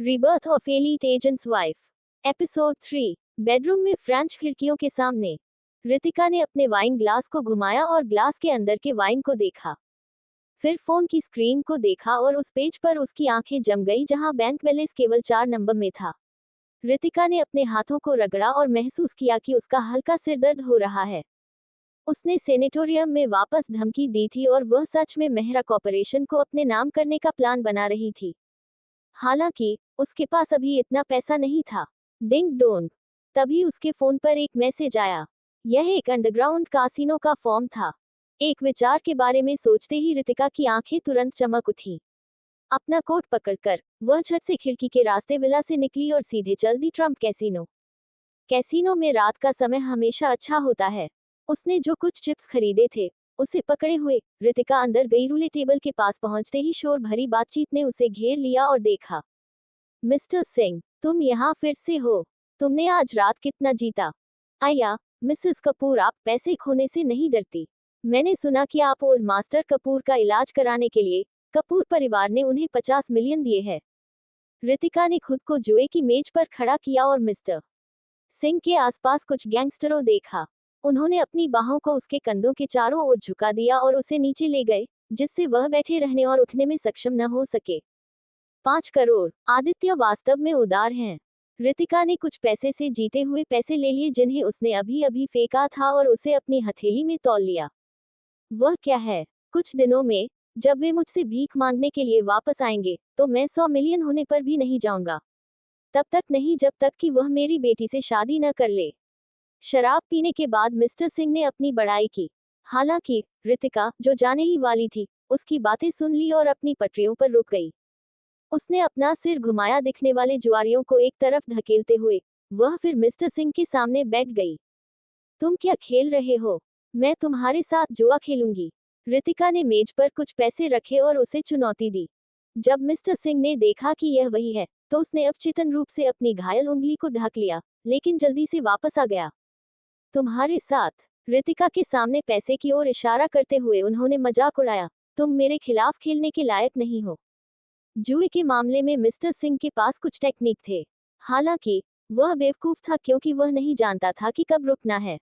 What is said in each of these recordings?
Rebirth of elite agents wife. Episode 3। Bedroom में French खिड़कियों के सामने रितिका ने अपने वाइन ग्लास को घुमाया और ग्लास के अंदर के वाइन को देखा। फिर फोन की स्क्रीन को देखा और उस पेज पर उसकी आंखें जम गई जहां बैंक बैलेंस केवल 4 नंबर में था। रितिका ने अपने हाथों को रगड़ा और महसूस किया कि उसका हल्का सिर दर्द हो रहा है। उसने सेनेटोरियम में वापस धमकी दी थी और वह सच में मेहरा कॉर्पोरेशन को अपने नाम करने का प्लान बना रही थी। हालांकि उसके पास अभी इतना पैसा नहीं था। Ding dong. तभी उसके फोन पर एक मैसेज आया। यह एक अंडरग्राउंड कासिनो का फॉर्म था। एक विचार के बारे में सोचते ही रितिका की आंखें तुरंत चमक उठी। अपना कोट पकड़कर वह झट से खिड़की के रास्ते विला से निकली और सीधे चल दी ट्रम्प कैसीनो। कैसीनो में रात का समय हमेशा अच्छा होता है। उसने जो कुछ चिप्स खरीदे थे उसे पकड़े हुए रितिका अंदर गई। रूले टेबल के पास पहुंचते ही शोर भरी बातचीत ने उसे घेर लिया और देखा। मिस्टर सिंह, तुम यहाँ फिर से हो। तुमने आज रात कितना जीता? आया, मिसेस कपूर, आप पैसे खोने से नहीं डरती। मैंने सुना कि आप ओल्ड मास्टर कपूर का इलाज कराने के लिए कपूर परिवार ने उन्हें 50 मिलियन दिए हैं। रितिका ने खुद को जुए की मेज पर खड़ा किया और मिस्टर सिंह के आसपास कुछ गैंगस्टरों देखा। उन्होंने अपनी बाहों को उसके कंधों के चारों ओर झुका दिया और उसे नीचे ले गए, जिससे वह बैठे रहने और उठने में सक्षम न हो सके। 5 करोड़। आदित्य वास्तव में उदार हैं। रितिका ने कुछ पैसे से जीते हुए पैसे ले लिए जिन्हें उसने अभी अभी फेंका था और उसे अपनी हथेली में तौल लिया। वह क्या है? कुछ दिनों में जब वे मुझसे भीख मांगने के लिए वापस आएंगे तो मैं 100 मिलियन होने पर भी नहीं जाऊंगा। तब तक नहीं जब तक कि वह मेरी बेटी से शादी न कर ले। शराब पीने के बाद मिस्टर सिंह ने अपनी बड़ाई की। हालांकि रितिका, जो जाने ही वाली थी, उसकी बातें सुन ली और अपनी पटरियों पर रुक गई। उसने अपना सिर घुमाया दिखने वाले जुआरियों को एक तरफ धकेलते हुए। वह फिर मिस्टर सिंह के सामने बैठ गई। तुम क्या खेल रहे हो? मैं तुम्हारे साथ जुआ खेलूंगी। रितिका ने मेज पर कुछ पैसे रखे और उसे चुनौती दी। जब मिस्टर सिंह ने देखा कि यह वही है तो उसने अवचेतन रूप से अपनी घायल उंगली को ढक लिया, लेकिन जल्दी से वापस आ गया। तुम्हारे साथ? रितिका के सामने पैसे की ओर इशारा करते हुए उन्होंने मजाक उड़ाया। तुम मेरे खिलाफ खेलने के लायक नहीं हो। जुए के मामले में मिस्टर सिंह के पास कुछ टेक्निक थे। हालांकि वह बेवकूफ था क्योंकि वह नहीं जानता था कि कब रुकना है।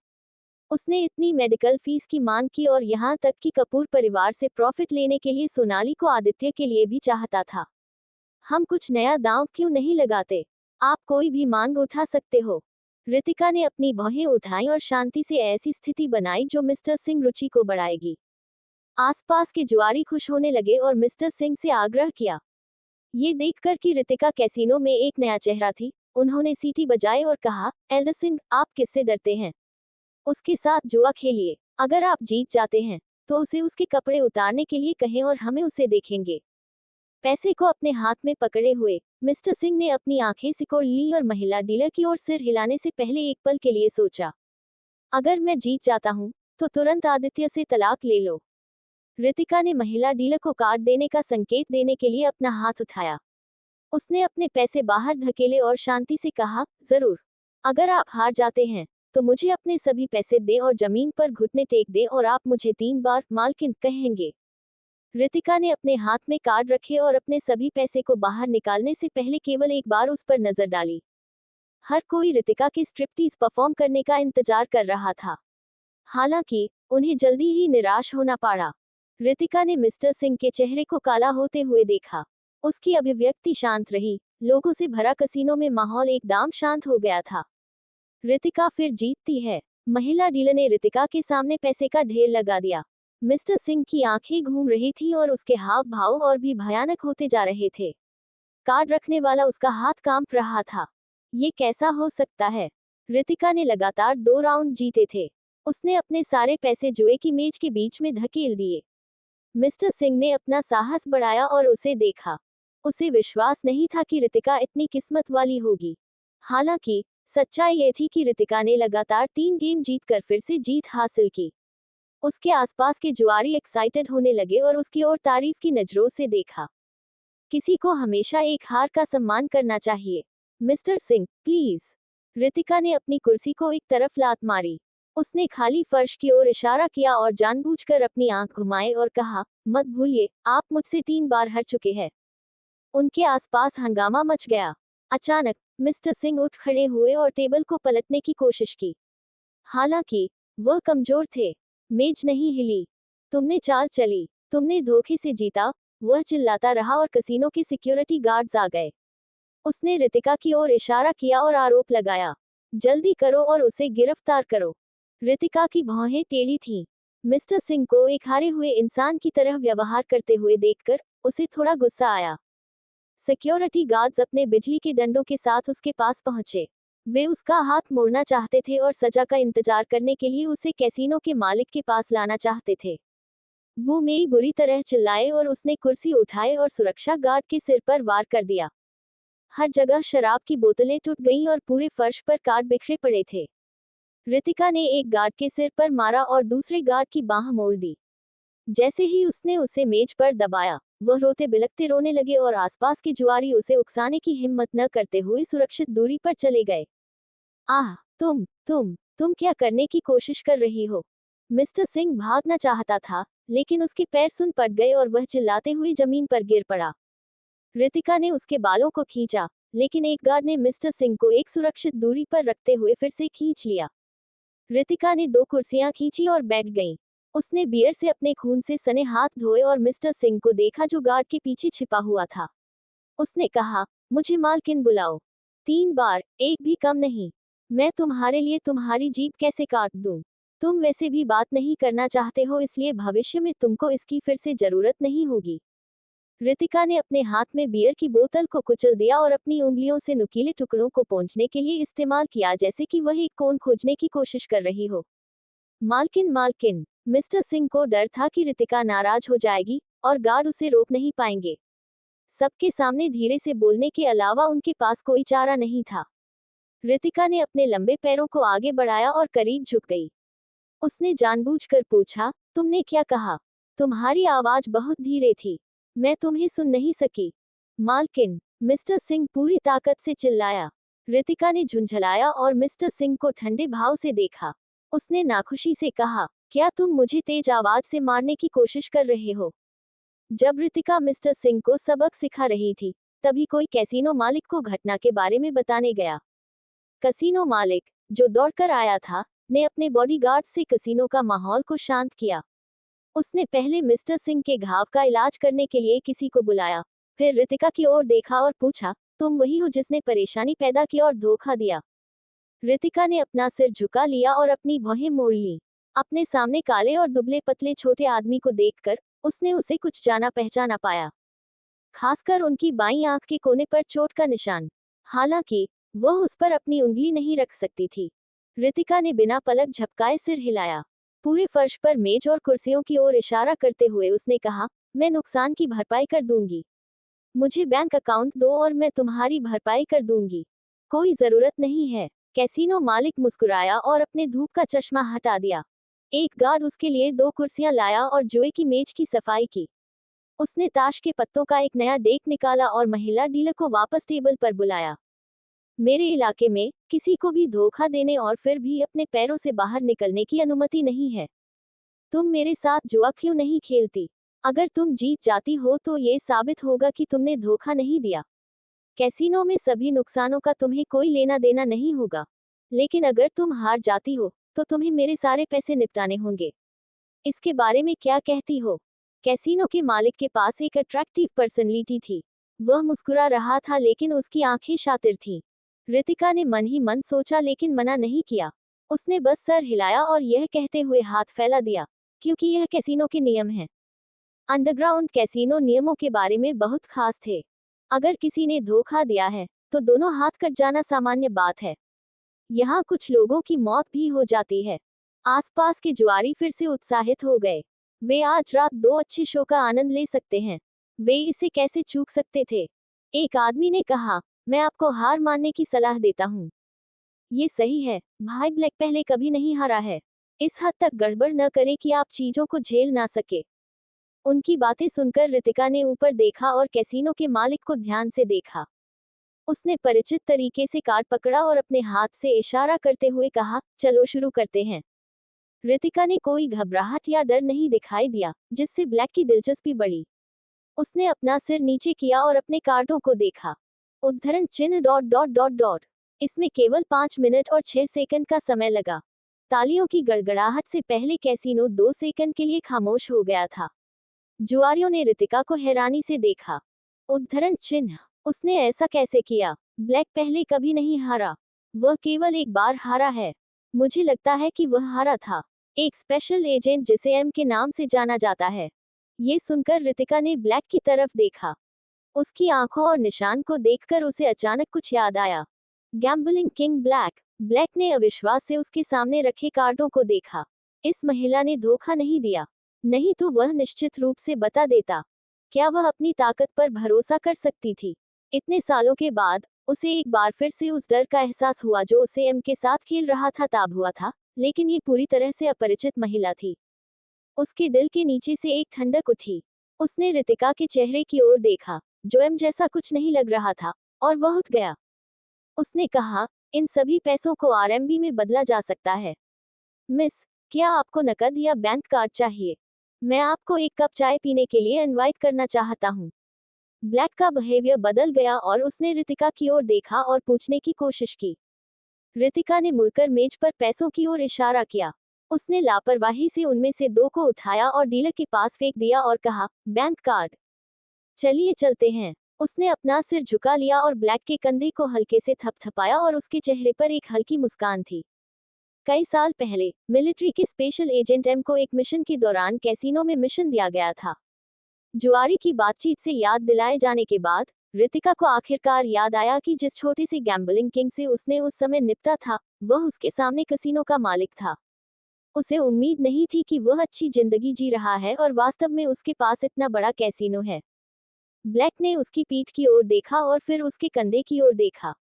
उसने इतनी मेडिकल फीस की मांग की और यहाँ तक कि कपूर परिवार से प्रॉफिट लेने के लिए सोनाली को आदित्य के लिए भी चाहता था। हम कुछ नया दांव क्यों नहीं लगाते? आप कोई भी मांग उठा सकते हो। रितिका ने अपनी भौहें उठाई और शांति से ऐसी स्थिति बनाई जो मिस्टर सिंह रुचि को बढ़ाएगी। आसपास के जुआरी खुश होने लगे और मिस्टर सिंह से आग्रह किया। ये देखकर कि रितिका कैसीनो में एक नया चेहरा थी, उन्होंने सीटी बजाए और कहा, एल्डर सिंह, आप किससे डरते हैं? उसके साथ जुआ खेलिए। अगर आप जीत जाते हैं तो उसे उसके कपड़े उतारने के लिए कहें और हमें उसे देखेंगे। पैसे को अपने हाथ में पकड़े हुए मिस्टर सिंह ने अपनी आंखें सिकोड़ ली और महिला डीलर की ओर सिर हिलाने से पहले एक पल के लिए सोचा। अगर मैं जीत जाता हूं तो तुरंत आदित्य से तलाक ले लो। रितिका ने महिला डीलर को कार्ड देने का संकेत देने के लिए अपना हाथ उठाया। उसने अपने पैसे बाहर धकेले और शांति से कहा, जरूर। अगर आप हार जाते हैं तो मुझे अपने सभी पैसे दें और जमीन पर घुटने टेक दें और आप मुझे 3 बार मालकिन कहेंगे। रितिका ने अपने हाथ में कार्ड रखे और अपने सभी पैसे को बाहर निकालने से पहले केवल एक बार उस पर नजर डाली। हर कोई रितिका के स्ट्रिप्टीज परफॉर्म करने का इंतजार कर रहा था। हालांकि उन्हें जल्दी ही निराश होना पड़ा। रितिका ने मिस्टर सिंह के चेहरे को काला होते हुए देखा। उसकी अभिव्यक्ति शांत रही। लोगों से भरा कसीनो में माहौल एकदम शांत हो गया था। रितिका फिर जीतती है। महिला डीलर ने रितिका के सामने पैसे का ढेर लगा दिया। मिस्टर सिंह की आंखें घूम रही थीं और उसके हाव भाव और भी भयानक होते जा रहे थे। कार्ड रखने वाला उसका हाथ कांप रहा था। ये कैसा हो सकता है? रितिका ने लगातार 2 राउंड जीते थे। उसने अपने सारे पैसे जुए की मेज के बीच में धकेल दिए। मिस्टर सिंह ने अपना साहस बढ़ाया और उसे देखा। उसे विश्वास नहीं था कि रितिका इतनी किस्मत वाली होगी। हालांकि सच्चाई ये थी कि रितिका ने लगातार 3 गेम जीतकर फिर से जीत हासिल की। उसके आसपास के जुआरी एक्साइटेड होने लगे और उसकी ओर तारीफ की नजरों से देखा। किसी को हमेशा एक हार का सम्मान करना चाहिए। Mister Singh, please. रितिका ने अपनी कुर्सी को एक तरफ लात मारी। उसने खाली फर्श की ओर इशारा किया और जानबूझकर अपनी आंख घुमाए और कहा, मत भूलिए, आप मुझसे 3 बार हार चुके हैं। उनके आसपास हंगामा मच गया। अचानक मिस्टर सिंह उठ खड़े हुए और टेबल को पलटने की कोशिश की। हालांकि वह कमजोर थे। मेज नहीं हिली। तुमने चाल चली, तुमने धोखे से जीता, वह चिल्लाता रहा और कसीनो के सिक्योरिटी गार्ड्स आ गए। उसने रितिका की ओर इशारा किया और आरोप लगाया, जल्दी करो और उसे गिरफ्तार करो। रितिका की भौहें टेढ़ी थीं। मिस्टर सिंह को एक हारे हुए इंसान की तरह व्यवहार करते हुए देखकर उसे थोड़ा गुस्सा आया। सिक्योरिटी गार्ड्स अपने बिजली के डंडों के साथ उसके पास पहुंचे। वे उसका हाथ मोड़ना चाहते थे और सजा का इंतजार करने के लिए उसे कैसीनो के मालिक के पास लाना चाहते थे। वो मेरी बुरी तरह चिल्लाए और उसने कुर्सी उठाए और सुरक्षा गार्ड के सिर पर वार कर दिया। हर जगह शराब की बोतलें टूट गईं और पूरे फर्श पर कार्ड बिखरे पड़े थे। रितिका ने एक गार्ड के सिर पर मारा और दूसरे गार्ड की बांह मोड़ दी। जैसे ही उसने उसे मेज पर दबाया, वह रोते बिलखते रोने लगे और आसपास के जुआरी उसे उकसाने की हिम्मत न करते हुए सुरक्षित दूरी पर चले गए। आह, तुम क्या करने की कोशिश कर रही हो? मिस्टर सिंह भागना चाहता था, लेकिन उसके पैर सुन पड़ गए और वह चिल्लाते हुए जमीन पर गिर पड़ा। रितिका ने उसके बालों को खींचा, लेकिन एक गार्ड ने मिस्टर सिंह को एक सुरक्षित दूरी पर रखते हुए फिर से खींच लिया। रितिका ने 2 कुर्सियां खींची और बैठ गई। उसने बियर से अपने खून से सने हाथ धोए और मिस्टर सिंह को देखा जो गार्ड के पीछे छिपा हुआ था। उसने कहा, मुझे मालकिन बुलाओ। 3 बार, एक भी कम नहीं। मैं तुम्हारे लिए तुम्हारी जीभ कैसे काट दूं? तुम वैसे भी बात नहीं करना चाहते हो, इसलिए भविष्य में तुमको इसकी फिर से जरूरत नहीं होगी। रितिका ने अपने हाथ में बियर की बोतल को कुचल दिया और अपनी उंगलियों से नुकीले टुकड़ों को पोंछने के लिए इस्तेमाल किया, जैसे कि वह एक कोन खोजने की कोशिश कर रही हो। मालकिन, मिस्टर सिंह को डर था कि रितिका नाराज हो जाएगी और गार्ड उसे रोक नहीं पाएंगे। सबके सामने धीरे से बोलने के अलावा उनके पास कोई चारा नहीं था। रितिका ने अपने लंबे पैरों को आगे बढ़ाया और करीब झुक गई। उसने जानबूझकर पूछा, तुमने क्या कहा? तुम्हारी आवाज बहुत धीरे थी, मैं तुम्हें सुन नहीं सकी। मालकिन, मिस्टर सिंह पूरी ताकत से चिल्लाया। रितिका ने झुंझलाया और मिस्टर सिंह को ठंडे भाव से देखा। उसने नाखुशी से कहा, क्या तुम मुझे तेज आवाज से मारने की कोशिश कर रहे हो? जब रितिका मिस्टर सिंह को सबक सिखा रही थी, तभी कोई कैसीनो मालिक को घटना के बारे में बताने गया। कैसीनो मालिक, जो दौड़कर आया था, ने अपने बॉडीगार्ड से कैसीनो का माहौल को शांत किया। उसने पहले मिस्टर सिंह के घाव का इलाज करने के लिए किसी को बुलाया, फिर रितिका की ओर देखा और पूछा, तुम वही हो जिसने परेशानी पैदा की और धोखा दिया? रितिका ने अपना सिर झुका लिया और अपनी भौहें मोड़ ली। अपने सामने काले और दुबले पतले छोटे आदमी को देखकर उसने उसे कुछ जाना पहचाना पाया, खासकर उनकी बाईं आंख के कोने पर चोट का निशान। हालांकि वह उस पर अपनी उंगली नहीं रख सकती थी। रितिका ने बिना पलक झपकाए सिर हिलाया। पूरे फर्श पर मेज और कुर्सियों की ओर इशारा करते हुए उसने कहा, मैं नुकसान की भरपाई कर दूंगी। मुझे बैंक अकाउंट दो और मैं तुम्हारी भरपाई कर दूंगी। कोई जरूरत नहीं है। कैसीनो मालिक मुस्कुराया और अपने धूप का चश्मा हटा दिया। एक गार्ड उसके लिए 2 कुर्सियां लाया और जुए की मेज की सफाई की। उसने ताश के पत्तों का एक नया डेक निकाला और महिला डीलर को वापस टेबल पर बुलाया। मेरे इलाके में किसी को भी धोखा देने और फिर भी अपने पैरों से बाहर निकलने की अनुमति नहीं है। तुम मेरे साथ जुआ क्यों नहीं खेलती? अगर तुम जीत जाती हो तो ये साबित होगा कि तुमने धोखा नहीं दिया। कैसीनो में सभी नुकसानों का तुम्हें कोई लेना देना नहीं होगा। लेकिन अगर तुम हार जाती हो, तो तुम्हें मेरे सारे पैसे निपटाने होंगे। इसके बारे में क्या कहती हो? कैसीनो के मालिक के पास एक अट्रैक्टिव पर्सनैलिटी थी। वह मुस्कुरा रहा था लेकिन उसकी आंखें शातिर थीं। रितिका ने मन ही मन सोचा लेकिन मना नहीं किया। उसने बस सर हिलाया और यह कहते हुए हाथ फैला दिया, क्योंकि यह कैसीनो के नियम हैं। अंडरग्राउंड कैसीनो नियमों के बारे में बहुत खास थे। अगर किसी ने धोखा दिया है, तो दोनों हाथ कट जाना सामान्य बात है। यहाँ कुछ लोगों की मौत भी हो जाती है। आसपास के जुआरी फिर से उत्साहित हो गए। वे आज रात 2 अच्छे शो का आनंद ले सकते हैं। वे इसे कैसे चूक सकते थे? एक आदमी ने कहा, मैं आपको हार मानने की सलाह देता हूँ। ये सही है, भाई ब्लैक पहले कभी नहीं हारा है। इस हद तक गड़बड़ न करें कि आप चीजों को झेल ना सके। उनकी बातें सुनकर रितिका ने ऊपर देखा और कैसीनो के मालिक को ध्यान से देखा। उसने परिचित तरीके से कार्ड पकड़ा और अपने हाथ से इशारा करते हुए कहा, चलो शुरू करते हैं। रितिका ने कोई घबराहट या डर नहीं दिखाई दिया, जिससे ब्लैक की दिलचस्पी बढ़ी। उसने अपना सिर नीचे किया और अपने कार्डों को देखा। उद्धरण चिन्ह डॉट डॉट डॉट डॉट। इसमें केवल 5 मिनट और 6 सेकंड का समय लगा। तालियों की गड़गड़ाहट से पहले कैसीनो 2 सेकंड के लिए खामोश हो गया था। जुआरियों ने रितिका को हैरानी से देखा। उद्धरण चिन्ह, उसने ऐसा कैसे किया? ब्लैक पहले कभी नहीं हारा। वह केवल एक बार हारा है। मुझे लगता है कि वह हारा था। एक स्पेशल एजेंट जिसे एम के नाम से जाना जाता है। ये सुनकर रितिका ने ब्लैक की तरफ देखा। उसकी आंखों और निशान को देखकर उसे अचानक कुछ याद आया। Gambling king black. ब्लैक ने अविश्वास से उसके सामने रखे कार्डों को देखा। इस महिला ने धोखा नहीं दिया, नहीं तो वह निश्चित रूप से बता देता। क्या वह अपनी ताकत पर भरोसा कर सकती थी? इतने सालों के बाद उसे एक बार फिर से उस डर का एहसास हुआ जो उसे एम के साथ खेल रहा था तब हुआ था, लेकिन ये पूरी तरह से अपरिचित महिला थी। उसके दिल के नीचे से एक ठंडक उठी। उसने रितिका के चेहरे की ओर देखा, जो एम जैसा कुछ नहीं लग रहा था, और वह उठ गया। उसने कहा, इन सभी पैसों को आरएमबी में बदला जा सकता है। मिस, क्या आपको नकद या बैंक कार्ड चाहिए? मैं आपको एक कप चाय पीने के लिए इनवाइट करना चाहता हूँ। ब्लैक का बिहेवियर बदल गया और उसने रितिका की ओर देखा और पूछने की कोशिश की। रितिका ने मुड़कर मेज पर पैसों की ओर इशारा किया। उसने लापरवाही से उनमें से 2 को उठाया और डीलर के पास फेंक दिया और कहा, बैंक कार्ड। चलिए चलते हैं। उसने अपना सिर झुका लिया और ब्लैक के कंधे को हल्के से थपथपाया और उसके चेहरे पर एक हल्की मुस्कान थी। कई साल पहले मिलिट्री के स्पेशल एजेंट एम को एक मिशन के दौरान कैसीनो में मिशन दिया गया था। जुआरी की बातचीत से याद दिलाए जाने के बाद रितिका को आखिरकार याद आया कि जिस छोटे से गैम्बलिंग किंग से उसने उस समय निपटा था, वह उसके सामने कसीनो का मालिक था। उसे उम्मीद नहीं थी कि वह अच्छी जिंदगी जी रहा है और वास्तव में उसके पास इतना बड़ा कैसीनो है। ब्लैक ने उसकी पीठ की ओर देखा और फिर उसके कंधे की ओर देखा।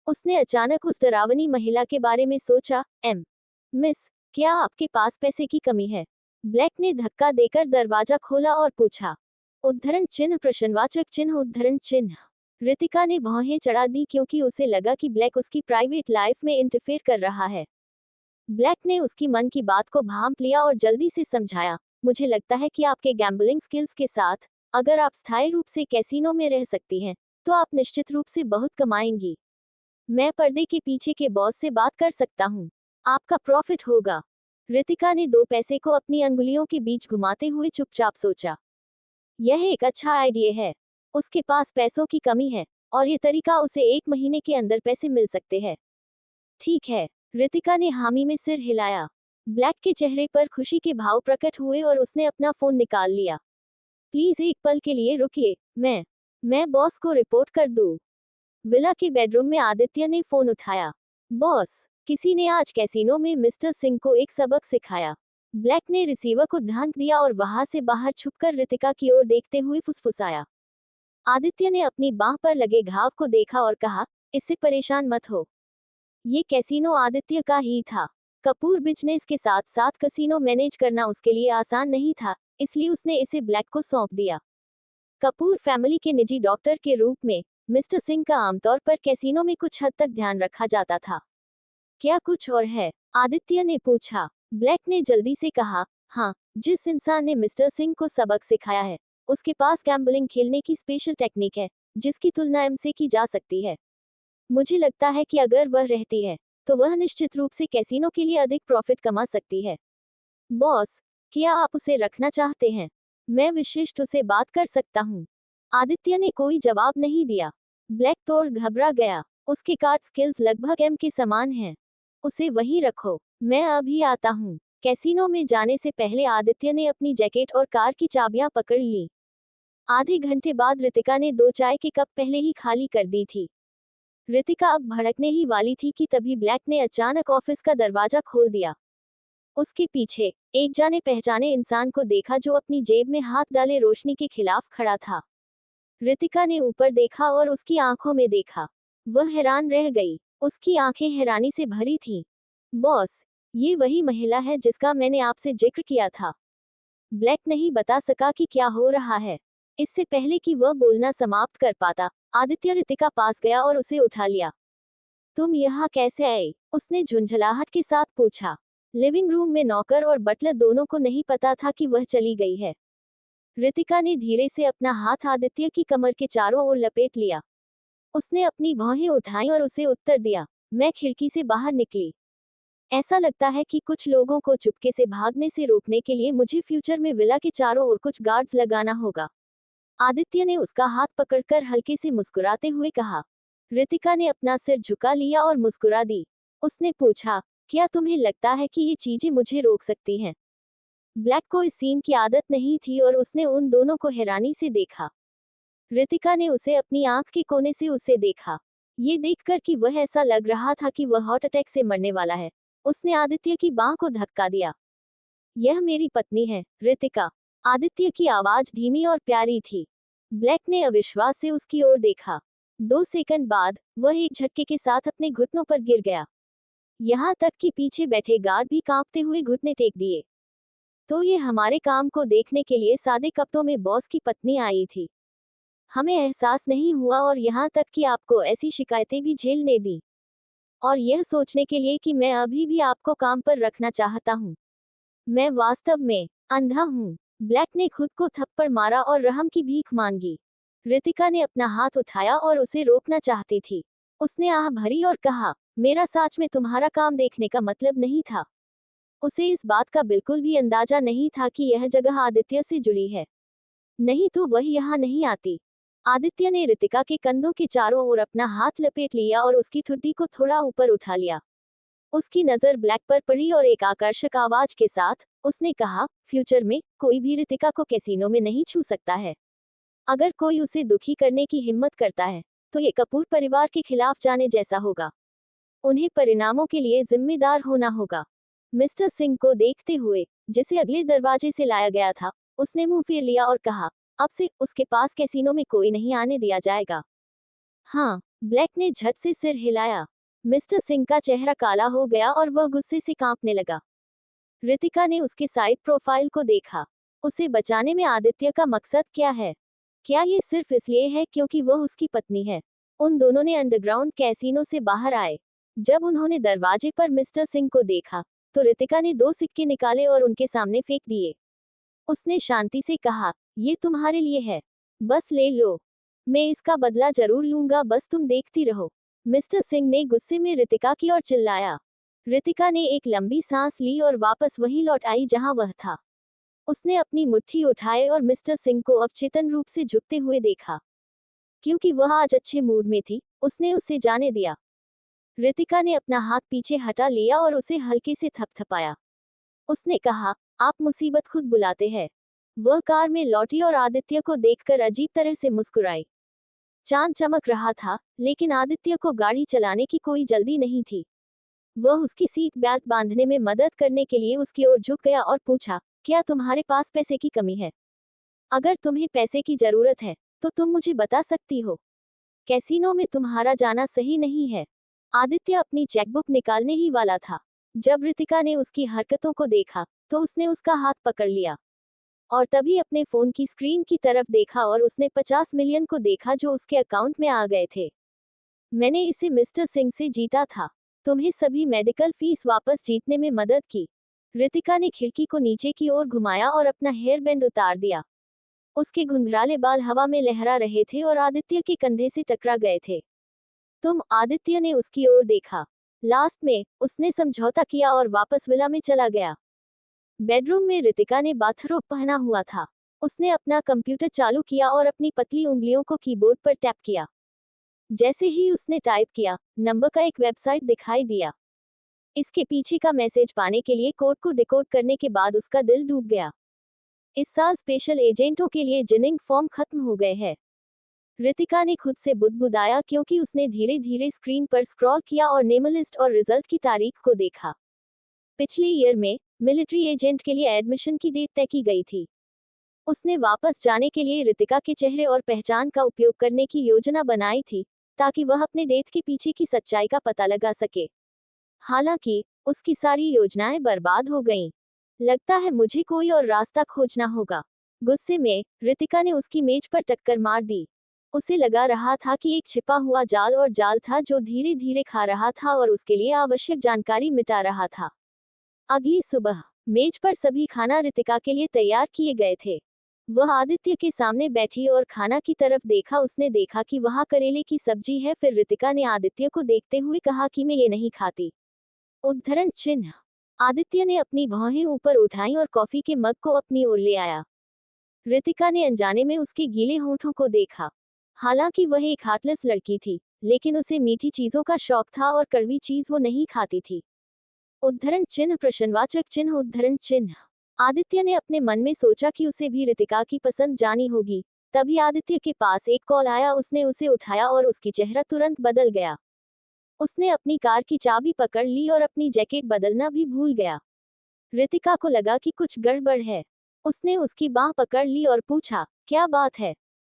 उसने अचानक उस डरावनी महिला के बारे में सोचा। एम, मिस, क्या आपके पास पैसे की कमी है? ब्लैक ने धक्का देकर दरवाजा खोला और पूछा। उद्धरण चिन्ह प्रश्नवाचक चिन्ह उद्धरण चिन्ह। रितिका ने भौहें चढ़ा दी क्योंकि उसे लगा कि ब्लैक उसकी प्राइवेट लाइफ में इंटरफेयर कर रहा है। ब्लैक ने उसकी मन की बात को भांप लिया और जल्दी से समझाया, मुझे लगता है कि आपके गैम्बलिंग स्किल्स के साथ, अगर आप स्थायी रूप से कैसीनो में रह सकती हैं, तो आप निश्चित रूप से बहुत कमाएंगी। मैं पर्दे के पीछे के बॉस से बात कर सकता हूँ। आपका प्रॉफिट होगा। रितिका ने 2 पैसे को अपनी अंगुलियों के बीच घुमाते हुए चुपचाप सोचा। यह एक अच्छा आइडिया है। उसके पास पैसों की कमी है, और ये तरीका उसे 1 महीने के अंदर पैसे मिल सकते हैं। ठीक है। रितिका ने हामी में सिर हिलाया। ब्लैक के चेहरे पर खुशी के भाव प्रकट हुए और उसने अपना फोन निकाल लिया। प्लीज एक पल के लिए रुकिए, मैं बॉस को रिपोर्ट कर दूं। विला के बेडरूम में आदित्य ने फोन उठाया। बॉस, किसी ने आज कैसीनो में मिस्टर सिंह को एक सबक सिखाया। ब्लैक ने रिसीवर को ढांक दिया और वहां से बाहर छुपकर रितिका की ओर देखते हुए फुसफुसाया। आदित्य ने अपनी बांह पर लगे घाव को देखा और कहा, इससे परेशान मत हो। ये कैसीनो आदित्य का ही था। कपूर बिजनेस के साथ साथ कसीनो मैनेज करना उसके लिए आसान नहीं था, इसलिए उसने इसे ब्लैक को सौंप दिया। कपूर फैमिली के निजी डॉक्टर के रूप में मिस्टर सिंह का आमतौर पर कैसीनो में कुछ हद तक ध्यान रखा जाता था। क्या कुछ और है? आदित्य ने पूछा। ब्लैक ने जल्दी से कहा, हाँ, जिस इंसान ने मिस्टर सिंह को सबक सिखाया है, उसके पास गैम्बलिंग खेलने की स्पेशल टेक्निक है, जिसकी तुलना एम से की जा सकती है। मुझे लगता है कि अगर वह रहती है, तो वह निश्चित रूप से कैसीनो के लिए अधिक प्रॉफिट कमा सकती है। बॉस, क्या आप उसे रखना चाहते हैं? मैं विशिष्ट उसे बात कर सकता हूँ। आदित्य ने कोई जवाब नहीं दिया। ब्लैक तोड़ घबरा गया। उसके कार्ड स्किल्स लगभग एम के समान हैं। उसे वहीं रखो, मैं अभी आता हूँ। कैसीनो में जाने से पहले आदित्य ने अपनी जैकेट और कार की चाबियां पकड़ ली। आधे घंटे बाद रितिका ने 2 चाय के कप पहले ही खाली कर दी थी। रितिका अब भड़कने ही वाली थी कि तभी ब्लैक ने अचानक ऑफिस का दरवाजा खोल दिया। उसके पीछे एक जाने पहचाने इंसान को देखा जो अपनी जेब में हाथ डाले रोशनी के खिलाफ खड़ा था। रितिका ने ऊपर देखा और उसकी आंखों में देखा। वह हैरान रह गई। उसकी आंखें हैरानी से भरी थीं। बॉस, ये वही महिला है जिसका मैंने आपसे जिक्र किया था। ब्लैक नहीं बता सका कि क्या हो रहा है। इससे पहले कि वह बोलना समाप्त कर पाता, आदित्य रितिका पास गया और उसे उठा लिया। तुम यहाँ कैसे आए? उसने झुंझलाहट के साथ पूछा। लिविंग रूम में नौकर और बटलर दोनों को नहीं पता था कि वह चली गई है। रितिका ने धीरे से अपना हाथ आदित्य की कमर के चारों ओर लपेट लिया। उसने अपनी भौहें उठाई और उसे उत्तर दिया, मैं खिड़की से बाहर निकली। ऐसा लगता है कि कुछ लोगों को चुपके से भागने से रोकने के लिए मुझे फ्यूचर में विला के चारों ओर कुछ गार्ड्स लगाना होगा। आदित्य ने उसका हाथ पकड़कर हल्के से मुस्कुराते हुए कहा। रितिका ने अपना सिर झुका लिया और मुस्कुरा दी। उसने पूछा, क्या तुम्हें लगता है कि ये चीजें मुझे रोक सकती हैं? ब्लैक को इस सीन की आदत नहीं थी और उसने उन दोनों को हैरानी से देखा। रितिका ने उसे अपनी आंख के कोने से उसे देखा। ये देखकर कि वह ऐसा लग रहा था कि वह हार्ट अटैक से मरने वाला है, उसने आदित्य की बांह को धक्का दिया। यह मेरी पत्नी है, रितिका। आदित्य की आवाज धीमी और प्यारी थी। ब्लैक ने अविश्वास से उसकी ओर देखा। 2 सेकंड बाद वह एक झटके के साथ अपने घुटनों पर गिर गया। यहाँ तक कि पीछे बैठे गार्ड भी कांपते हुए घुटने टेक दिए। तो ये हमारे काम को देखने के लिए सादे कपड़ों में बॉस की पत्नी आई थी। हमें एहसास नहीं हुआ और यहाँ तक कि आपको ऐसी शिकायतें भी झेलने दी। और यह सोचने के लिए कि मैं अभी भी आपको काम पर रखना चाहता हूँ। मैं वास्तव में अंधा हूँ। ब्लैक ने खुद को थप्पड़ मारा और रहम की भीख मांगी। रितिका ने अपना हाथ उठाया और उसे रोकना चाहती थी। उसने आह भरी और कहा, मेरा सच में तुम्हारा काम देखने का मतलब नहीं था। उसे इस बात का बिल्कुल भी अंदाजा नहीं था कि यह जगह आदित्य से जुड़ी है। नहीं तो वह यहाँ नहीं आती। आदित्य ने रितिका के कंधों के चारों ओर अपना हाथ लपेट लिया और उसकी ठुड्डी को थोड़ा ऊपर उठा लिया। उसकी नजर ब्लैक पर पड़ी और एक आकर्षक आवाज के साथ उसने कहा, फ्यूचर में कोई भी रितिका को कैसीनो में नहीं छू सकता है। अगर कोई उसे दुखी करने की हिम्मत करता है तो ये कपूर परिवार के खिलाफ जाने जैसा होगा। उन्हें परिणामों के लिए जिम्मेदार होना होगा। मिस्टर सिंह को देखते हुए, जिसे अगले दरवाजे से लाया गया था, उसने मुंह फेर लिया और कहा, अब से उसके पास कैसीनो में कोई नहीं आने दिया जाएगा। हाँ, ब्लैक ने झट से सिर हिलाया। मिस्टर सिंह का चेहरा काला हो गया और वह गुस्से से कांपने लगा। रितिका ने उसके साइड प्रोफाइल को देखा। उसे बचाने में आदित्य का मकसद क्या है? क्या ये सिर्फ इसलिए है क्योंकि वह उसकी पत्नी है? उन दोनों ने अंडरग्राउंड कैसीनो से बाहर आए। जब उन्होंने दरवाजे पर मिस्टर सिंह को देखा तो रितिका ने 2 सिक्के निकाले और उनके सामने फेंक दिए। उसने शांति से कहा, ये तुम्हारे लिए है, बस ले लो। मैं इसका बदला जरूर लूंगा, बस तुम देखती रहो। मिस्टर सिंह ने गुस्से में रितिका की ओर चिल्लाया। रितिका ने एक लंबी सांस ली और वापस वहीं लौट आई जहां वह था। उसने अपनी मुट्ठी उठाए और मिस्टर सिंह को अवचेतन रूप से झुकते हुए देखा। क्योंकि वह आज अच्छे मूड में थी, उसने उसे जाने दिया। रितिका ने अपना हाथ पीछे हटा लिया और उसे हल्के से थपथपाया। उसने कहा, आप मुसीबत खुद बुलाते हैं। वह कार में लौटी और आदित्य को देखकर अजीब तरह से मुस्कुराई। चांद चमक रहा था, लेकिन आदित्य को गाड़ी चलाने की कोई जल्दी नहीं थी। वह उसकी सीट बेल्ट बांधने में मदद करने के लिए उसकी ओर झुक गया और पूछा, क्या तुम्हारे पास पैसे की कमी है? अगर तुम्हें पैसे की जरूरत है तो तुम मुझे बता सकती हो। कैसीनो में तुम्हारा जाना सही नहीं है। आदित्य अपनी चेकबुक निकालने ही वाला था। जब रितिका ने उसकी हरकतों को देखा तो उसने उसका हाथ पकड़ लिया और तभी अपने फोन की स्क्रीन की तरफ देखा और उसने 50 मिलियन को देखा जो उसके अकाउंट में आ गए थे। मैंने इसे मिस्टर सिंह से जीता था। तुम्हें सभी मेडिकल फीस वापस जीतने में मदद की। रितिका ने खिड़की को नीचे की ओर घुमाया और अपना हेयर बैंड उतार दिया। उसके घुंघराले बाल हवा में लहरा रहे थे और आदित्य के कंधे से टकरा गए थे। तुम, आदित्य ने उसकी ओर देखा। लास्ट में उसने समझौता किया और वापस विला में चला गया। बेडरूम में रितिका ने बाथरोब पहना हुआ था। उसने अपना कंप्यूटर चालू किया और अपनी पतली उंगलियों को कीबोर्ड पर टैप किया। जैसे ही उसने टाइप किया, नंबर का एक वेबसाइट दिखाई दिया। इसके पीछे का मैसेज पाने के लिए कोड को डिकोड करने के बाद उसका दिल डूब गया। इस साल स्पेशल एजेंटों के लिए जिनिंग फॉर्म खत्म हो गए हैं। रितिका ने खुद से बुदबुदाया क्योंकि उसने धीरे धीरे स्क्रीन पर स्क्रॉल किया और नेम लिस्ट और रिजल्ट की तारीख को देखा। पिछले ईयर में मिलिट्री एजेंट के लिए एडमिशन की डेट तय की गई थी। उसने वापस जाने के लिए रितिका के चेहरे और पहचान का उपयोग करने की योजना बनाई थी ताकि वह अपने डेट के पीछे की सच्चाई का पता लगा सके। हालांकि उसकी सारी योजनाएं बर्बाद हो गईं। लगता है मुझे कोई और रास्ता खोजना होगा। गुस्से में रितिका ने उसकी मेज पर टक्कर मार दी। उसे लगा रहा था कि एक छिपा हुआ जाल था जो धीरे धीरे खा रहा था और उसके लिए आवश्यक जानकारी मिटा रहा था। अगली सुबह मेज पर सभी खाना रितिका के लिए तैयार किए गए थे। वह आदित्य के सामने बैठी और खाना की तरफ देखा। उसने देखा कि वहाँ करेले की सब्जी है। फिर रितिका ने आदित्य को देखते हुए कहा कि मैं ये नहीं खाती। उद्धरण चिन्ह। आदित्य ने अपनी भौहें ऊपर उठाई और कॉफी के मग को अपनी ओर ले आया। रितिका ने अनजाने में उसके गीले होंठों को देखा। हालांकि वह एक हार्टलेस लड़की थी, लेकिन उसे मीठी चीजों का शौक था और कड़वी चीज वो नहीं खाती थी। उद्धरण चिन्ह प्रश्नवाचक चिन्ह उद्धरण चिन्ह। आदित्य ने अपने मन में सोचा कि उसे भी रितिका की पसंद जानी होगी। तभी आदित्य के पास एक कॉल आया। उसने उसे उठाया और उसकी चेहरा तुरंत बदल गया। उसने अपनी कार की चाबी पकड़ ली और अपनी जैकेट बदलना भी भूल गया। रितिका को लगा कि कुछ गड़बड़ है। उसने उसकी बाह पकड़ ली और पूछा, क्या बात है?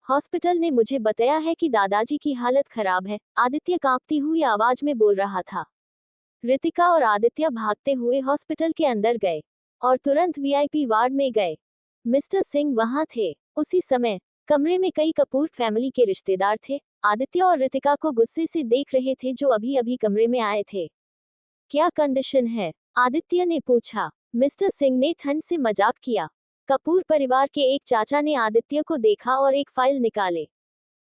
हॉस्पिटल ने मुझे बताया है कि दादाजी की हालत खराब है, आदित्य कांपती हुई आवाज में बोल रहा था। रितिका और आदित्य भागते हुए हॉस्पिटल के अंदर गए और तुरंत वीआईपी वार्ड में गए। मिस्टर सिंह वहां थे। उसी समय कमरे में कई कपूर फैमिली के रिश्तेदार थे। आदित्य और रितिका को गुस्से से देख रहे थे, जो अभी अभी कमरे में आए थे। क्या कंडीशन है? आदित्य ने पूछा। मिस्टर सिंह ने ठंड से मजाक किया। कपूर परिवार के एक चाचा ने आदित्य को देखा और एक फाइल निकाले।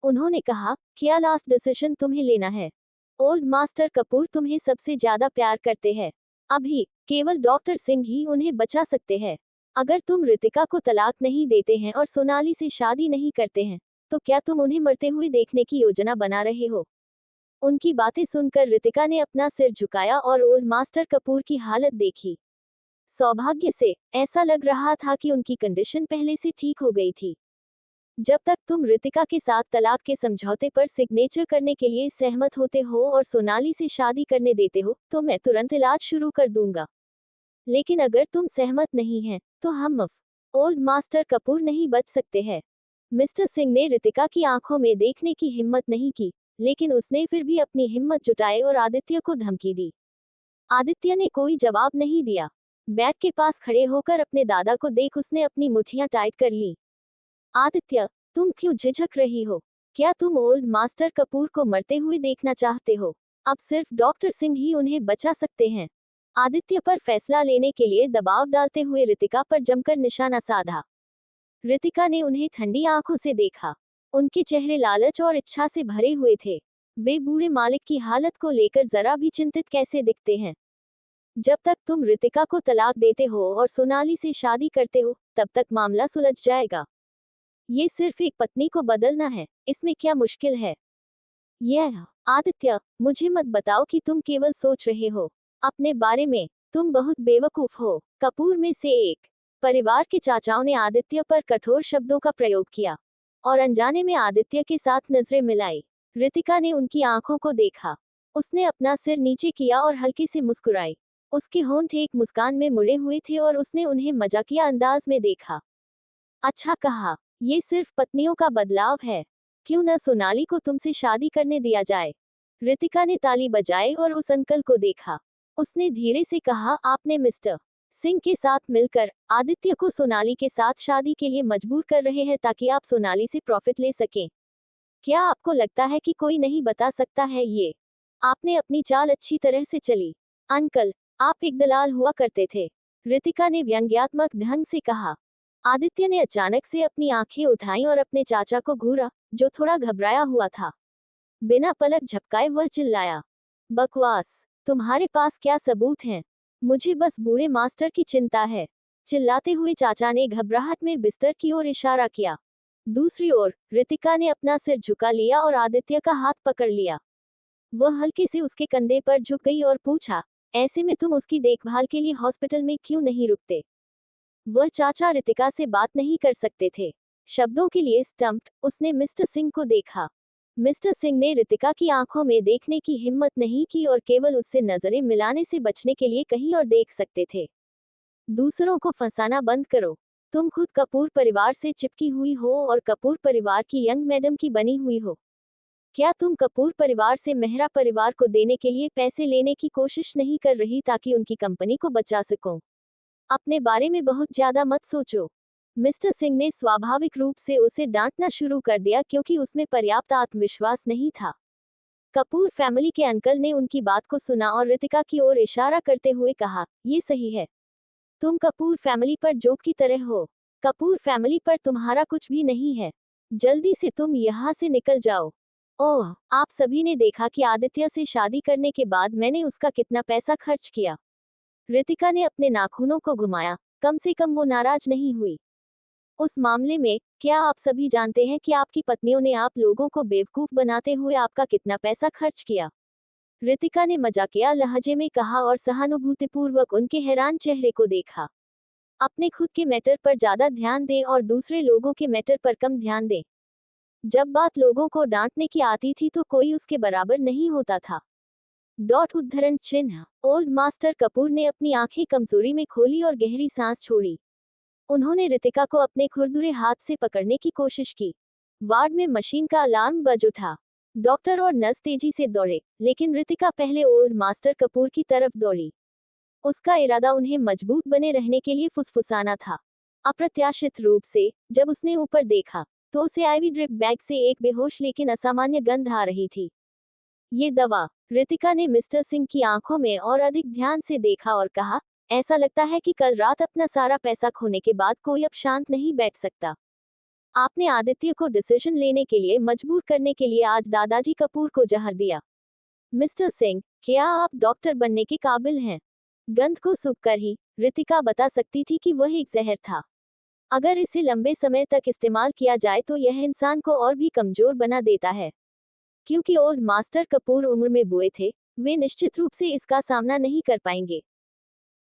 उन्होंने कहा, क्या लास्ट डिसीजन तुम्हें लेना है? ओल्ड मास्टर कपूर तुम्हें सबसे ज्यादा प्यार करते हैं। अभी केवल डॉक्टर सिंह ही उन्हें बचा सकते हैं। अगर तुम रितिका को तलाक नहीं देते हैं और सोनाली से शादी नहीं करते हैं, तो क्या तुम उन्हें मरते हुए देखने की योजना बना रहे हो? उनकी बातें सुनकर रितिका ने अपना सिर झुकाया और ओल्ड मास्टर कपूर की हालत देखी। सौभाग्य से ऐसा लग रहा था कि उनकी कंडीशन पहले से ठीक हो गई थी। जब तक तुम रितिका के साथ तलाक के समझौते पर सिग्नेचर करने के लिए सहमत होते हो और सोनाली से शादी करने देते हो, तो मैं तुरंत इलाज शुरू कर दूंगा। लेकिन अगर तुम सहमत नहीं हैं, तो हम ओल्ड मास्टर कपूर नहीं बच सकते हैं। मिस्टर सिंह ने रितिका की आंखों में देखने की हिम्मत नहीं की, लेकिन उसने फिर भी अपनी हिम्मत जुटाई और आदित्य को धमकी दी। आदित्य ने कोई जवाब नहीं दिया। बैग के पास खड़े होकर अपने दादा को देख उसने अपनी मुट्ठियां टाइट कर ली। आदित्य, तुम क्यों झिझक रही हो? क्या तुम ओल्ड मास्टर कपूर को मरते हुए देखना चाहते हो? अब सिर्फ डॉक्टर सिंह ही उन्हें बचा सकते हैं। आदित्य पर फैसला लेने के लिए दबाव डालते हुए रितिका पर जमकर निशाना साधा। रितिका ने उन्हें ठंडी आंखों से देखा। उनके चेहरे लालच और इच्छा से भरे हुए थे। वे बूढ़े मालिक की हालत को लेकर जरा भी चिंतित कैसे दिखते हैं? जब तक तुम रितिका को तलाक देते हो और सोनाली से शादी करते हो, तब तक मामला सुलझ जाएगा। ये सिर्फ एक पत्नी को बदलना है, इसमें क्या मुश्किल है? यह आदित्य, मुझे मत बताओ कि तुम केवल सोच रहे हो अपने बारे में। तुम बहुत बेवकूफ हो। कपूर में से एक परिवार के चाचाओं ने आदित्य पर कठोर शब्दों का प्रयोग किया और अनजाने में आदित्य के साथ नजरें मिलाई। रितिका ने उनकी आंखों को देखा। उसने अपना सिर नीचे किया और हल्के से मुस्कुराई। उसके होंठ एक मुस्कान में मुड़े हुए थे और उसने उन्हें मजाकिया अंदाज में देखा। अच्छा कहा, ये सिर्फ पत्नियों का बदलाव है। क्यों न सोनाली को तुमसे शादी करने दिया जाए? रितिका ने ताली बजाई और उस अंकल को देखा। उसने धीरे से कहा, आपने मिस्टर सिंह के साथ मिलकर आदित्य को सोनाली के साथ शादी के लिए मजबूर कर रहे हैं ताकि आप सोनाली से प्रॉफिट ले सकें। क्या आपको लगता है कि कोई नहीं बता सकता है ये? आपने अपनी चाल अच्छी तरह से चली। अंकल, आप एक दलाल हुआ करते थे, रितिका ने व्यंग्यात्मक ढंग से कहा। आदित्य ने अचानक से अपनी आंखें उठाईं और अपने चाचा को घूरा, जो थोड़ा घबराया हुआ था। बिना पलक झपकाए वह चिल्लाया, बकवास! तुम्हारे पास क्या सबूत हैं? मुझे बस बूढ़े मास्टर की चिंता है। चिल्लाते हुए चाचा ने घबराहट में बिस्तर की ओर इशारा किया। दूसरी ओर रितिका ने अपना सिर झुका लिया और आदित्य का हाथ पकड़ लिया। वह हल्के से उसके कंधे पर झुक गई और पूछा, ऐसे में तुम उसकी देखभाल के लिए हॉस्पिटल में क्यों नहीं रुकते? वह चाचा रितिका से बात नहीं कर सकते थे। शब्दों के लिए स्टम्प्ड, उसने मिस्टर सिंह को देखा। मिस्टर सिंह ने रितिका की आंखों में देखने की हिम्मत नहीं की और केवल उससे नजरें मिलाने से बचने के लिए कहीं और देख सकते थे। दूसरों को फंसाना बंद करो। तुम खुद कपूर परिवार से चिपकी हुई हो और कपूर परिवार की यंग मैडम की बनी हुई हो। क्या तुम कपूर परिवार से मेहरा परिवार को देने के लिए पैसे लेने की कोशिश नहीं कर रही ताकि उनकी कंपनी को बचा सको? अपने बारे में बहुत ज्यादा मत सोचो। मिस्टर सिंह ने स्वाभाविक रूप से उसे डांटना शुरू कर दिया क्योंकि उसमें पर्याप्त आत्मविश्वास नहीं था। कपूर फैमिली के अंकल ने उनकी बात को सुना और रितिका की ओर इशारा करते हुए कहा, ये सही है। तुम कपूर फैमिली पर जोक की तरह हो। कपूर फैमिली पर तुम्हारा कुछ भी नहीं है। जल्दी से तुम यहाँ से निकल जाओ। ओह, आप सभी ने देखा कि आदित्य से शादी करने के बाद मैंने उसका कितना पैसा खर्च किया। रितिका ने अपने नाखूनों को घुमाया। कम से कम वो नाराज नहीं हुई। उस मामले में, क्या आप सभी जानते हैं कि आपकी पत्नियों ने आप लोगों को बेवकूफ बनाते हुए आपका कितना पैसा खर्च किया? रितिका ने मजाकिया लहजे में कहा और सहानुभूतिपूर्वक उनके हैरान चेहरे को देखा। अपने खुद के मैटर पर ज्यादा ध्यान दें और दूसरे लोगों के मैटर पर कम ध्यान दें। जब बात लोगों को डांटने की आती थी तो कोई उसके बराबर नहीं होता था। उद्धरण चिन्ह। ओल्ड मास्टर कपूर ने अपनी आंखें कमजोरी में खोली और गहरी सांस छोड़ी। उन्होंने रितिका को अपने खुरदुरे हाथ से पकड़ने की कोशिश की। वार्ड में मशीन का अलार्म बज उठा। डॉक्टर और नर्स तेजी से दौड़े, लेकिन रितिका पहले ओल्ड मास्टर कपूर की तरफ दौड़ी। उसका इरादा उन्हें मजबूत बने रहने के लिए फुसफुसाना था। अप्रत्याशित रूप से, जब उसने ऊपर देखा, तो उसे आईवी ड्रिप बैग से एक बेहोश लेकिन असामान्य गंध आ रही थी। ये दवा। रितिका ने मिस्टर सिंह की आंखों में और अधिक ध्यान से देखा और कहा, ऐसा लगता है कि कल रात अपना सारा पैसा खोने के बाद कोई अब शांत नहीं बैठ सकता। आपने आदित्य को डिसीजन लेने के लिए मजबूर करने के लिए आज दादाजी कपूर को जहर दिया। मिस्टर सिंह, क्या आप डॉक्टर बनने के काबिल हैं? गंध को सूंघकर ही रितिका बता सकती थी कि वह एक जहर था। अगर इसे लंबे समय तक इस्तेमाल किया जाए तो यह इंसान को और भी कमजोर बना देता है। क्योंकि ओल्ड मास्टर कपूर उम्र में बुए थे, वे निश्चित रूप से इसका सामना नहीं कर पाएंगे।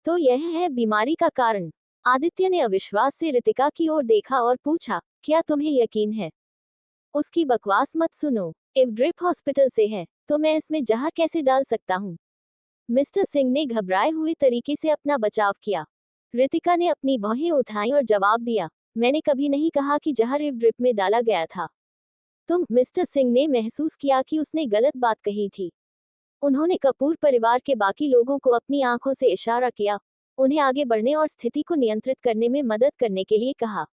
तो यह है बीमारी का कारण। आदित्य ने अविश्वास से रितिका की ओर देखा और पूछा, क्या तुम्हें यकीन है? उसकी बकवास मत सुनो। इफ ड्रिप हॉस्पिटल से है, तो मैं इसमें जहर कैसे डाल सकता हूँ? मिस्टर सिंह ने घबराए हुए तरीके से अपना बचाव किया। रितिका ने अपनी भौहें उठाई और जवाब दिया, मैंने कभी नहीं कहा कि जहर इफ ड्रिप में डाला गया था। मिस्टर सिंह ने महसूस किया कि उसने गलत बात कही थी। उन्होंने कपूर परिवार के बाकी लोगों को अपनी आंखों से इशारा किया, उन्हें आगे बढ़ने और स्थिति को नियंत्रित करने में मदद करने के लिए कहा।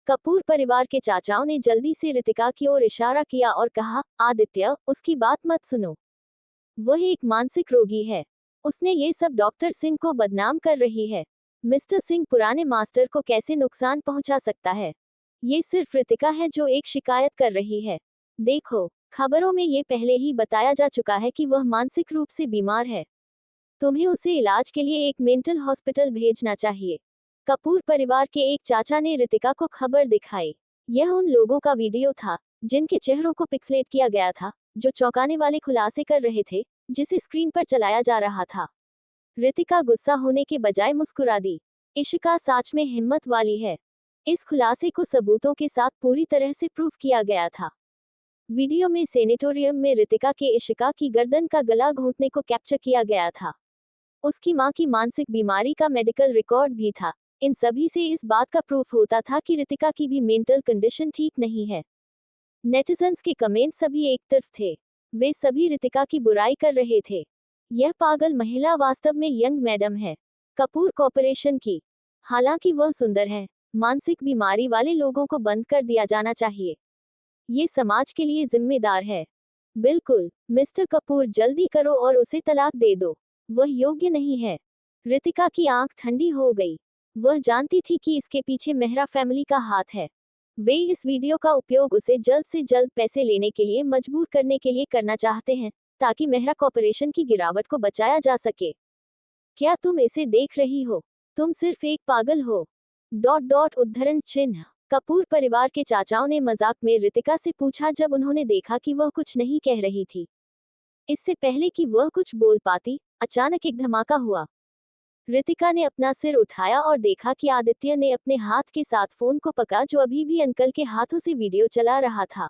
कपूर परिवार के चाचाओं ने जल्दी से रितिका की ओर इशारा किया और कहा, आदित्य, उसकी बात मत सुनो। वह एक मानसिक रोगी है। उसने ये सब डॉक्टर सिंह को बदनाम कर रही है। मिस्टर सिंह पुराने मास्टर को कैसे नुकसान पहुंचा सकता है? ये सिर्फ रितिका है जो एक शिकायत कर रही है। देखो, खबरों में ये पहले ही बताया जा चुका है कि वह मानसिक रूप से बीमार है। तुम्हें उसे इलाज के लिए एक मेंटल हॉस्पिटल भेजना चाहिए। कपूर परिवार के एक चाचा ने रितिका को खबर दिखाई। यह उन लोगों का वीडियो था जिनके चेहरों को पिक्सलेट किया गया था, जो चौंकाने वाले खुलासे कर रहे थे, जिसे स्क्रीन पर चलाया जा रहा था। रितिका गुस्सा होने के बजाय मुस्कुरा दी। इशिका सच में हिम्मत वाली है। इस खुलासे को सबूतों के साथ पूरी तरह से प्रूफ किया गया था। वीडियो में सेनेटोरियम में रितिका के इशिका की गर्दन का गला घोंटने को कैप्चर किया गया था। उसकी मां की मानसिक बीमारी का मेडिकल रिकॉर्ड भी था। इन सभी से इस बात का प्रूफ होता था कि रितिका की भी मेंटल कंडीशन ठीक नहीं है। नेटिजन्स के कमेंट सभी एक तरफ थे। वे सभी रितिका की बुराई कर रहे थे। यह पागल महिला वास्तव में यंग मैडम है, कपूर कॉर्पोरेशन की। हालांकि वह सुंदर है। मानसिक बीमारी वाले लोगों को बंद कर दिया जाना चाहिए। ये समाज के लिए जिम्मेदार है। बिल्कुल, मिस्टर कपूर, जल्दी करो और उसे तलाक दे दो। वह योग्य नहीं है। रितिका की आंख ठंडी हो गई। वह जानती थी कि इसके पीछे मेहरा फैमिली का हाथ है। वे इस वीडियो का उपयोग उसे जल्द से जल्द पैसे लेने के लिए मजबूर करने के लिए करना चाहते हैं, ताकि मेहरा कॉर्पोरेशन की गिरावट को बचाया जा सके। क्या तुम इसे देख रही हो? तुम सिर्फ एक पागल हो। उद्धरण चिन्ह। कपूर परिवार के चाचाओं ने मजाक में रितिका से पूछा जब उन्होंने देखा कि वह कुछ नहीं कह रही थी। इससे पहले कि वह कुछ बोल पाती, अचानक एक धमाका हुआ। रितिका ने अपना सिर उठाया और देखा कि आदित्य ने अपने हाथ के साथ फोन को पकड़ा जो अभी भी अंकल के हाथों से वीडियो चला रहा था,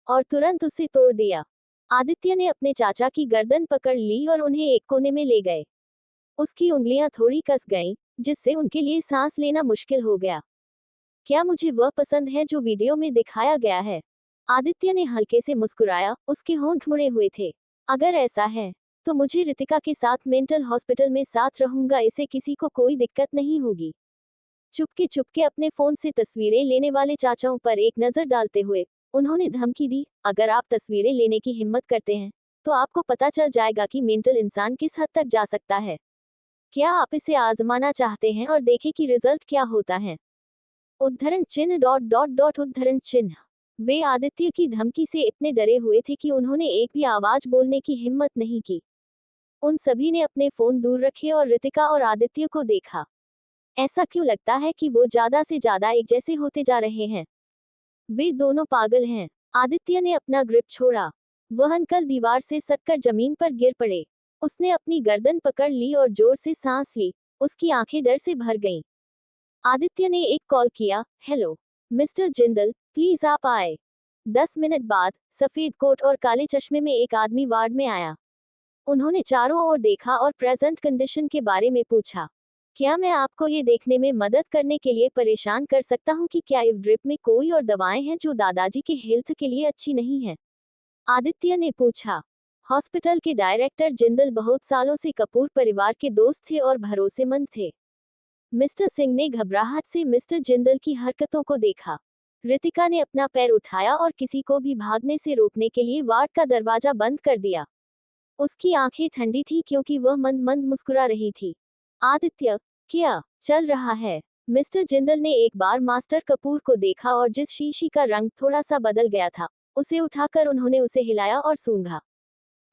और तुरंत उसे तोड़ दिया। आदित्य ने अपने चाचा की गर्दन पकड़ ली और उन्हें एक कोने में ले गए। उसकी उंगलियां थोड़ी कस गईं, जिससे उनके लिए सांस लेना मुश्किल हो गया। क्या मुझे वह पसंद है जो वीडियो में दिखाया गया है? आदित्य ने हल्के से मुस्कुराया, उसके होंठ मुड़े हुए थे। अगर ऐसा है, तो मुझे रितिका के साथ मेंटल हॉस्पिटल में साथ रहूंगा, इसे किसी को कोई दिक्कत नहीं होगी। चुपके चुपके अपने फोन से तस्वीरें लेने वाले चाचाओं पर एक नजर डालते हुए उन्होंने धमकी दी, अगर आप तस्वीरें लेने की हिम्मत करते हैं, तो आपको पता चल जाएगा कि मेंटल इंसान किस हद तक जा सकता है। क्या आप इसे आजमाना चाहते हैं और देखें कि रिजल्ट क्या होता है? उद्धरण चिन्ह डॉट डॉट डॉट उद्धरण चिन्ह। वे आदित्य की धमकी से इतने डरे हुए थे कि उन्होंने एक भी आवाज बोलने की हिम्मत नहीं की। उन सभी ने अपने फोन दूर रखे और रितिका और आदित्य को देखा। ऐसा क्यों लगता है कि वो ज्यादा से ज्यादा एक जैसे होते जा रहे हैं? वे दोनों पागल हैं। आदित्य ने अपना ग्रिप छोड़ा। वह अंकल दीवार से सटकर जमीन पर गिर पड़े। उसने अपनी गर्दन पकड़ ली और जोर से सांस ली। उसकी आंखें डर से भर गईं। आदित्य ने एक कॉल किया, हेलो मिस्टर जिंदल, प्लीज आप आए। 10 मिनट बाद सफेद कोट और काले चश्मे में एक आदमी वार्ड में आया। उन्होंने चारों ओर देखा और प्रेजेंट कंडीशन के बारे में पूछा। क्या मैं आपको ये देखने में मदद करने के लिए परेशान कर सकता हूँ कि क्या इस ड्रिप में कोई और दवाएं हैं जो दादाजी के हेल्थ के लिए अच्छी नहीं है? आदित्य ने पूछा। हॉस्पिटल के डायरेक्टर जिंदल बहुत सालों से कपूर परिवार के दोस्त थे और भरोसेमंद थे। मिस्टर सिंह ने घबराहट से मिस्टर जिंदल की हरकतों को देखा। रितिका ने अपना पैर उठाया और किसी को भी भागने से रोकने के लिए वार्ड का दरवाजा बंद कर दिया। उसकी आंखें ठंडी थी क्योंकि वह मंद मंद मुस्कुरा रही थी। आदित्य, क्या चल रहा है? मिस्टर जिंदल ने एक बार मास्टर कपूर को देखा और जिस शीशी का रंग थोड़ा सा बदल गया था, उसे उठाकर उन्होंने उसे हिलाया और सूंघा।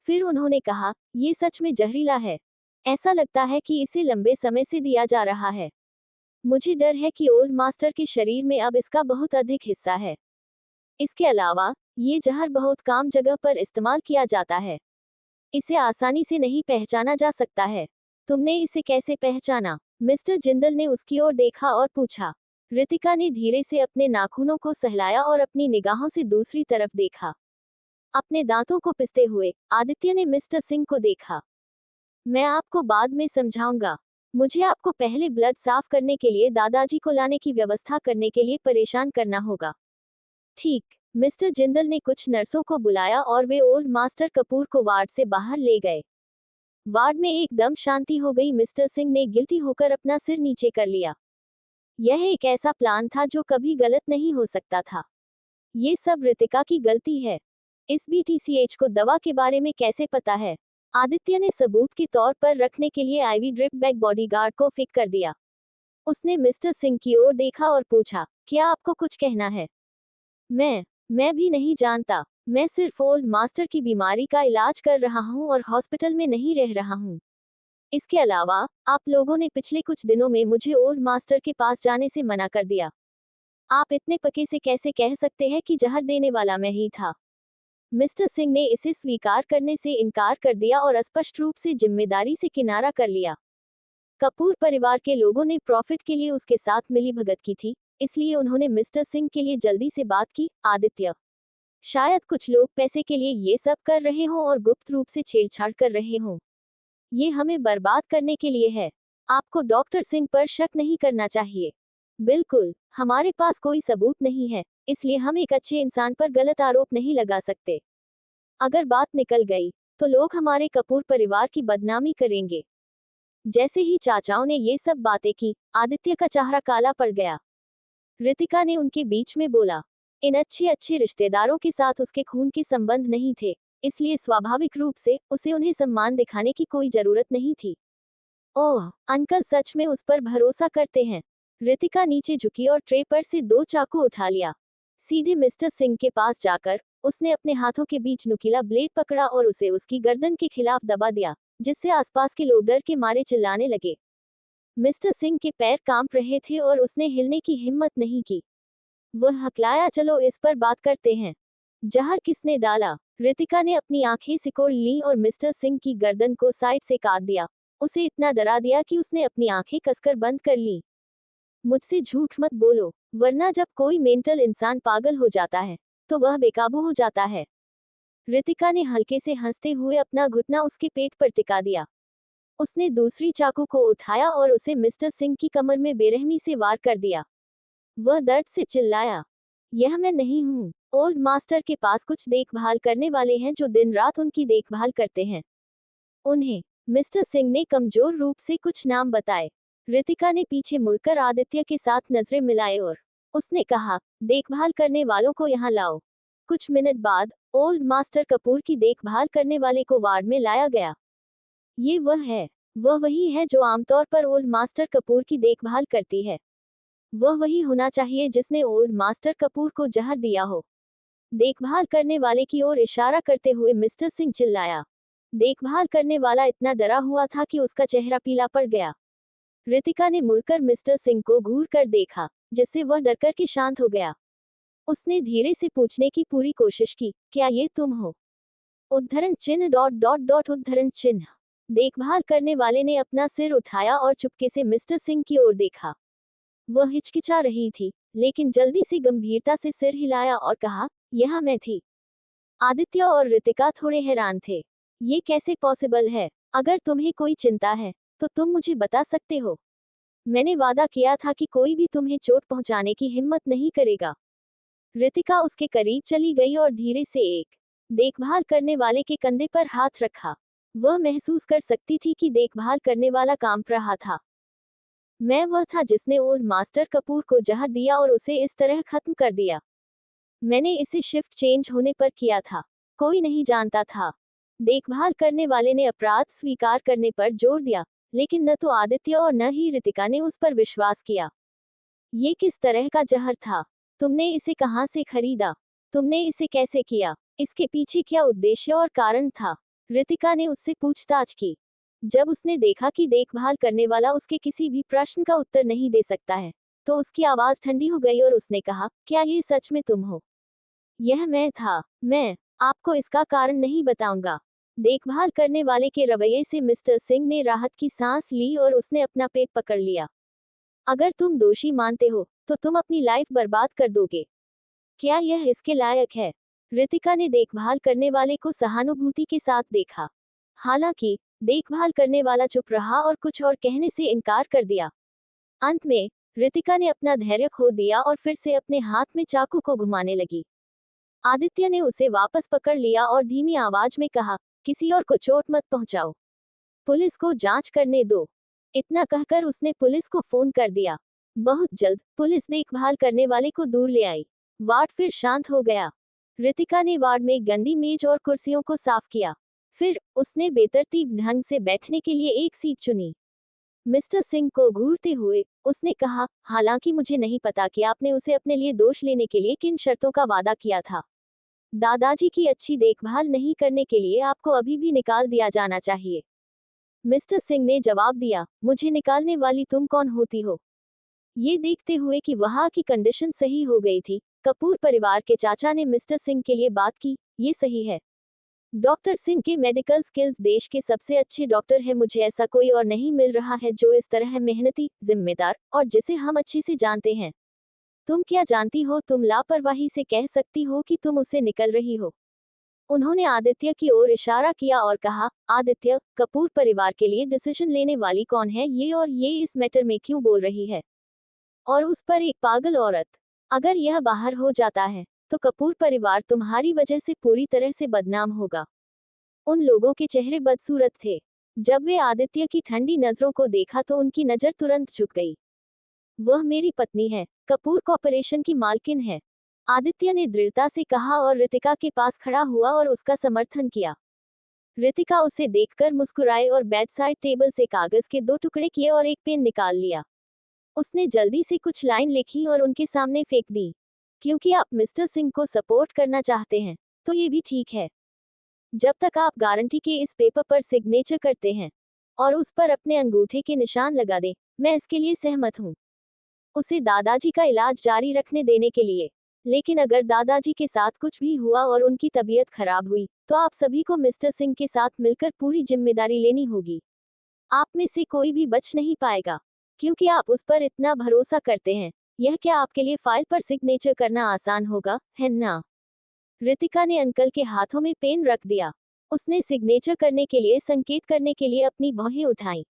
फिर उन्होंने कहा, ये सच में जहरीला है। ऐसा लगता है कि इसे लंबे समय से दिया जा रहा है। मुझे डर है कि ओल्ड मास्टर के शरीर में अब इसका बहुत अधिक हिस्सा है। इसके अलावा, ये जहर बहुत कम जगह पर इस्तेमाल किया जाता है। इसे आसानी से नहीं पहचाना जा सकता है। तुमने इसे कैसे पहचाना? मिस्टर जिंदल ने उसकी ओर देखा और पूछा। रितिका ने धीरे से अपने नाखूनों को सहलाया और अपनी निगाहों से दूसरी तरफ देखा। अपने दांतों को पिसते हुए आदित्य ने मिस्टर सिंह को देखा। मैं आपको बाद में समझाऊंगा। मुझे आपको पहले ब्लड साफ करने के लिए दादाजी को लाने की व्यवस्था करने के लिए परेशान करना होगा। ठीक। मिस्टर जिंदल ने कुछ नर्सों को बुलाया और वे ओल्ड मास्टर कपूर को वार्ड से बाहर ले गए। वार्ड में एकदम शांति हो गई। मिस्टर सिंह ने गिल्टी होकर अपना सिर नीचे कर लिया। यह एक ऐसा प्लान था जो कभी गलत नहीं हो सकता था। ये सब रितिका की गलती है। इस बीटीसीएच को दवा के बारे में कैसे पता है? आदित्य ने सबूत के तौर पर रखने के लिए आईवी ड्रिप बैग बॉडीगार्ड को फिक कर दिया। उसने मिस्टर सिंह की ओर देखा और पूछा, क्या आपको कुछ कहना है? मैं भी नहीं जानता। मैं सिर्फ ओल्ड मास्टर की बीमारी का इलाज कर रहा हूँ और हॉस्पिटल में नहीं रह रहा हूँ। इसके अलावा, आप लोगों ने पिछले कुछ दिनों में मुझे ओल्ड मास्टर के पास जाने से मना कर दिया। आप इतने पक्के से कैसे कह सकते हैं कि जहर देने वाला मैं ही था? मिस्टर सिंह ने इसे स्वीकार करने से इनकार कर दिया और स्पष्ट रूप से जिम्मेदारी से किनारा कर लिया। कपूर परिवार के लोगों ने प्रॉफिट के लिए उसके साथ मिलीभगत की थी, इसलिए उन्होंने मिस्टर सिंह के लिए जल्दी से बात की। आदित्य, शायद कुछ लोग पैसे के लिए ये सब कर रहे हों और गुप्त रूप से छेड़छाड़ कर रहे हों। ये हमें बर्बाद करने के लिए है। आपको डॉक्टर सिंह पर शक नहीं करना चाहिए। बिल्कुल, हमारे पास कोई सबूत नहीं है, इसलिए हम एक अच्छे इंसान पर गलत आरोप नहीं लगा सकते। अगर बात निकल गई, तो लोग हमारे कपूर परिवार की बदनामी करेंगे। जैसे ही चाचाओं ने ये सब बातें की, आदित्य का चेहरा काला पड़ गया। रितिका ने उनके बीच में बोला, इन अच्छे अच्छे रिश्तेदारों के साथ उसके खून के संबंध नहीं थे, इसलिए स्वाभाविक रूप से उसे उन्हें सम्मान दिखाने की कोई जरूरत नहीं थी। ओह, अंकल सच में उस पर भरोसा करते हैं। रितिका नीचे झुकी और ट्रे पर से 2 चाकू उठा लिया। सीधे मिस्टर सिंह के पास जाकर उसने अपने हाथों के बीच नुकीला ब्लेड पकड़ा और उसे उसकी गर्दन के खिलाफ दबा दिया, जिससे आसपास के लोग डर के मारे चिल्लाने लगे। मिस्टर सिंह के पैर कांप रहे थे और उसने हिलने की हिम्मत नहीं की। वह हकलाया, चलो इस पर बात करते हैं। जहर किसने डाला? रितिका ने अपनी आंखें सिकोड़ लीं और मिस्टर सिंह की गर्दन को साइड से काट दिया, उसे इतना डरा दिया कि उसने अपनी आंखें कसकर बंद कर लीं। मुझसे झूठ मत बोलो, वरना जब कोई मेंटल इंसान पागल हो जाता है, तो वह बेकाबू हो जाता है। रितिका ने हल्के से हंसते हुए अपना घुटना उसके पेट पर टिका दिया। उसने दूसरी चाकू को उठाया और उसे मिस्टर सिंह की कमर में बेरहमी से वार कर दिया। वह दर्द से चिल्लाया, यह मैं नहीं हूँ। ओल्ड मास्टर के पास कुछ देखभाल करने वाले हैं जो दिन रात उनकी देखभाल करते हैं। उन्हें, मिस्टर सिंह ने कमजोर रूप से कुछ नाम बताए। रितिका ने पीछे मुड़कर आदित्य के साथ नजरें मिलाए और उसने कहा, देखभाल करने वालों को यहाँ लाओ। कुछ मिनट बाद ओल्ड मास्टर कपूर की देखभाल करने वाले को वार्ड में लाया गया। ये वह वही है जो आमतौर पर ओल्ड मास्टर कपूर की देखभाल करती है। वह वही होना चाहिए जिसने ओल्ड मास्टर कपूर को जहर दिया हो। देखभाल करने वाले की ओर इशारा करते हुए मिस्टर सिंह चिल्लाया। देखभाल करने वाला इतना डरा हुआ था कि उसका चेहरा पीला पड़ गया। रितिका ने मुड़कर मिस्टर सिंह को घूर कर देखा, जिससे वह डरकर के शांत हो गया। उसने धीरे से पूछने की पूरी कोशिश की, क्या ये तुम हो? उद्धरण चिन्ह डॉट डॉट डॉट उद्धरण चिन्ह। देखभाल करने वाले ने अपना सिर उठाया और चुपके से मिस्टर सिंह की ओर देखा। वह हिचकिचा रही थी, लेकिन जल्दी से गंभीरता से सिर हिलाया और कहा, यह मैं थी। आदित्य और रितिका थोड़े हैरान थे। ये कैसे पॉसिबल है? अगर तुम्हें कोई चिंता है तो तुम मुझे बता सकते हो। मैंने वादा किया था कि कोई भी तुम्हें चोट पहुंचाने की हिम्मत नहीं करेगा। रितिका उसके करीब चली गई और धीरे से एक देखभाल करने वाले के कंधे पर हाथ रखा। वह महसूस कर सकती थी कि देखभाल करने वाला कांप रहा था। मैं वह था जिसने ओल्ड मास्टर कपूर को जहर दिया और उसे इस तरह खत्म कर दिया। मैंने इसे शिफ्ट चेंज होने पर किया था। कोई नहीं जानता था। देखभाल करने वाले ने अपराध स्वीकार करने पर जोर दिया, लेकिन न तो आदित्य और न ही रितिका ने उस पर विश्वास किया। ये किस तरह का जहर था? तुमने इसे कहाँ से खरीदा? तुमने इसे कैसे किया? इसके पीछे क्या उद्देश्य और कारण था? रितिका ने उससे पूछताछ की। जब उसने देखा कि देखभाल करने वाला उसके किसी भी प्रश्न का उत्तर नहीं दे सकता है, तो उसकी आवाज ठंडी हो गई और उसने कहा, क्या ये सच में तुम हो? यह मैं था। मैं आपको इसका कारण नहीं बताऊंगा। देखभाल करने वाले के रवैये से मिस्टर सिंह ने राहत की सांस ली और उसने अपना पेट पकड़ लिया। अगर तुम दोषी मानते हो तो तुम अपनी लाइफ बर्बाद कर दोगे। क्या यह इसके लायक है? रितिका ने देखभाल करने वाले को सहानुभूति के साथ देखा। हालांकि देखभाल करने वाला चुप रहा और कुछ और कहने से इनकार कर दिया। अंत में रितिका ने अपना धैर्य खो दिया और फिर से अपने हाथ में चाकू को घुमाने लगी। आदित्य ने उसे वापस पकड़ लिया और धीमी आवाज में कहा, किसी और को चोट मत पहुंचाओ। पुलिस को जांच करने दो। इतना कहकर उसने पुलिस को फोन कर दिया। बहुत जल्द पुलिस देखभाल करने वाले को दूर ले आई। वार्ड फिर शांत हो गया। रितिका ने वार्ड में गंदी मेज और कुर्सियों को साफ किया। फिर उसने बेतरतीब ढंग से बैठने के लिए एक सीट चुनी। मिस्टर सिंह को घूरते हुए उसने कहा, हालांकि मुझे नहीं पता कि आपने उसे अपने लिए दोष लेने के लिए किन शर्तों का वादा किया था। दादाजी की अच्छी देखभाल नहीं करने के लिए आपको अभी भी निकाल दिया जाना चाहिए। मिस्टर सिंह ने जवाब दिया, मुझे निकालने वाली तुम कौन होती हो? ये देखते हुए कि वहां की कंडीशन सही हो गई थी, कपूर परिवार के चाचा ने मिस्टर सिंह के लिए बात की, ये सही है। डॉक्टर सिंह के मेडिकल स्किल्स देश के सबसे अच्छे डॉक्टर हैं। मुझे ऐसा कोई और नहीं मिल रहा है जो इस तरह मेहनती, जिम्मेदार और जिसे हम अच्छे से जानते हैं। तुम क्या जानती हो? तुम लापरवाही से कह सकती हो कि तुम उसे निकल रही हो। उन्होंने आदित्य की ओर इशारा किया और कहा, आदित्य, कपूर परिवार के लिए डिसीजन लेने वाली कौन है ये, और ये इस मैटर में क्यों बोल रही है? और उस पर एक पागल औरत। अगर यह बाहर हो जाता है तो कपूर परिवार तुम्हारी वजह से पूरी तरह से बदनाम होगा। उन लोगों के चेहरे बदसूरत थे। जब वे आदित्य की ठंडी नजरों को देखा तो उनकी नजर तुरंत झुक गई। वह मेरी पत्नी है, कपूर कॉर्पोरेशन की मालकिन है, आदित्य ने दृढ़ता से कहा और रितिका के पास खड़ा हुआ और उसका समर्थन किया। रितिका उसे देखकर मुस्कुराए और बेडसाइड टेबल से कागज के 2 टुकड़े किए और एक पेन निकाल लिया। उसने जल्दी से कुछ लाइन लिखी और उनके सामने फेंक दी। क्योंकि आप मिस्टर सिंह को सपोर्ट करना चाहते हैं, तो ये भी ठीक है। जब तक आप गारंटी के इस पेपर पर सिग्नेचर करते हैं और उस पर अपने अंगूठे के निशान लगा दें, मैं इसके लिए सहमत हूँ। उसे दादाजी का इलाज जारी रखने देने के लिए। लेकिन अगर दादाजी के साथ कुछ भी हुआ और उनकी तबीयत खराब हुई, तो आप सभी को मिस्टर सिंह के साथ मिलकर पूरी जिम्मेदारी लेनी होगी। आप में से कोई भी बच नहीं पाएगा, क्योंकि आप उस पर इतना भरोसा करते हैं। यह क्या आपके लिए फाइल पर सिग्नेचर करना आसान होगा, है ना? रितिका ने अंकल के हाथों में पेन रख दिया। उसने सिग्नेचर करने के लिए संकेत करने के लिए अपनी भौहें उठाई।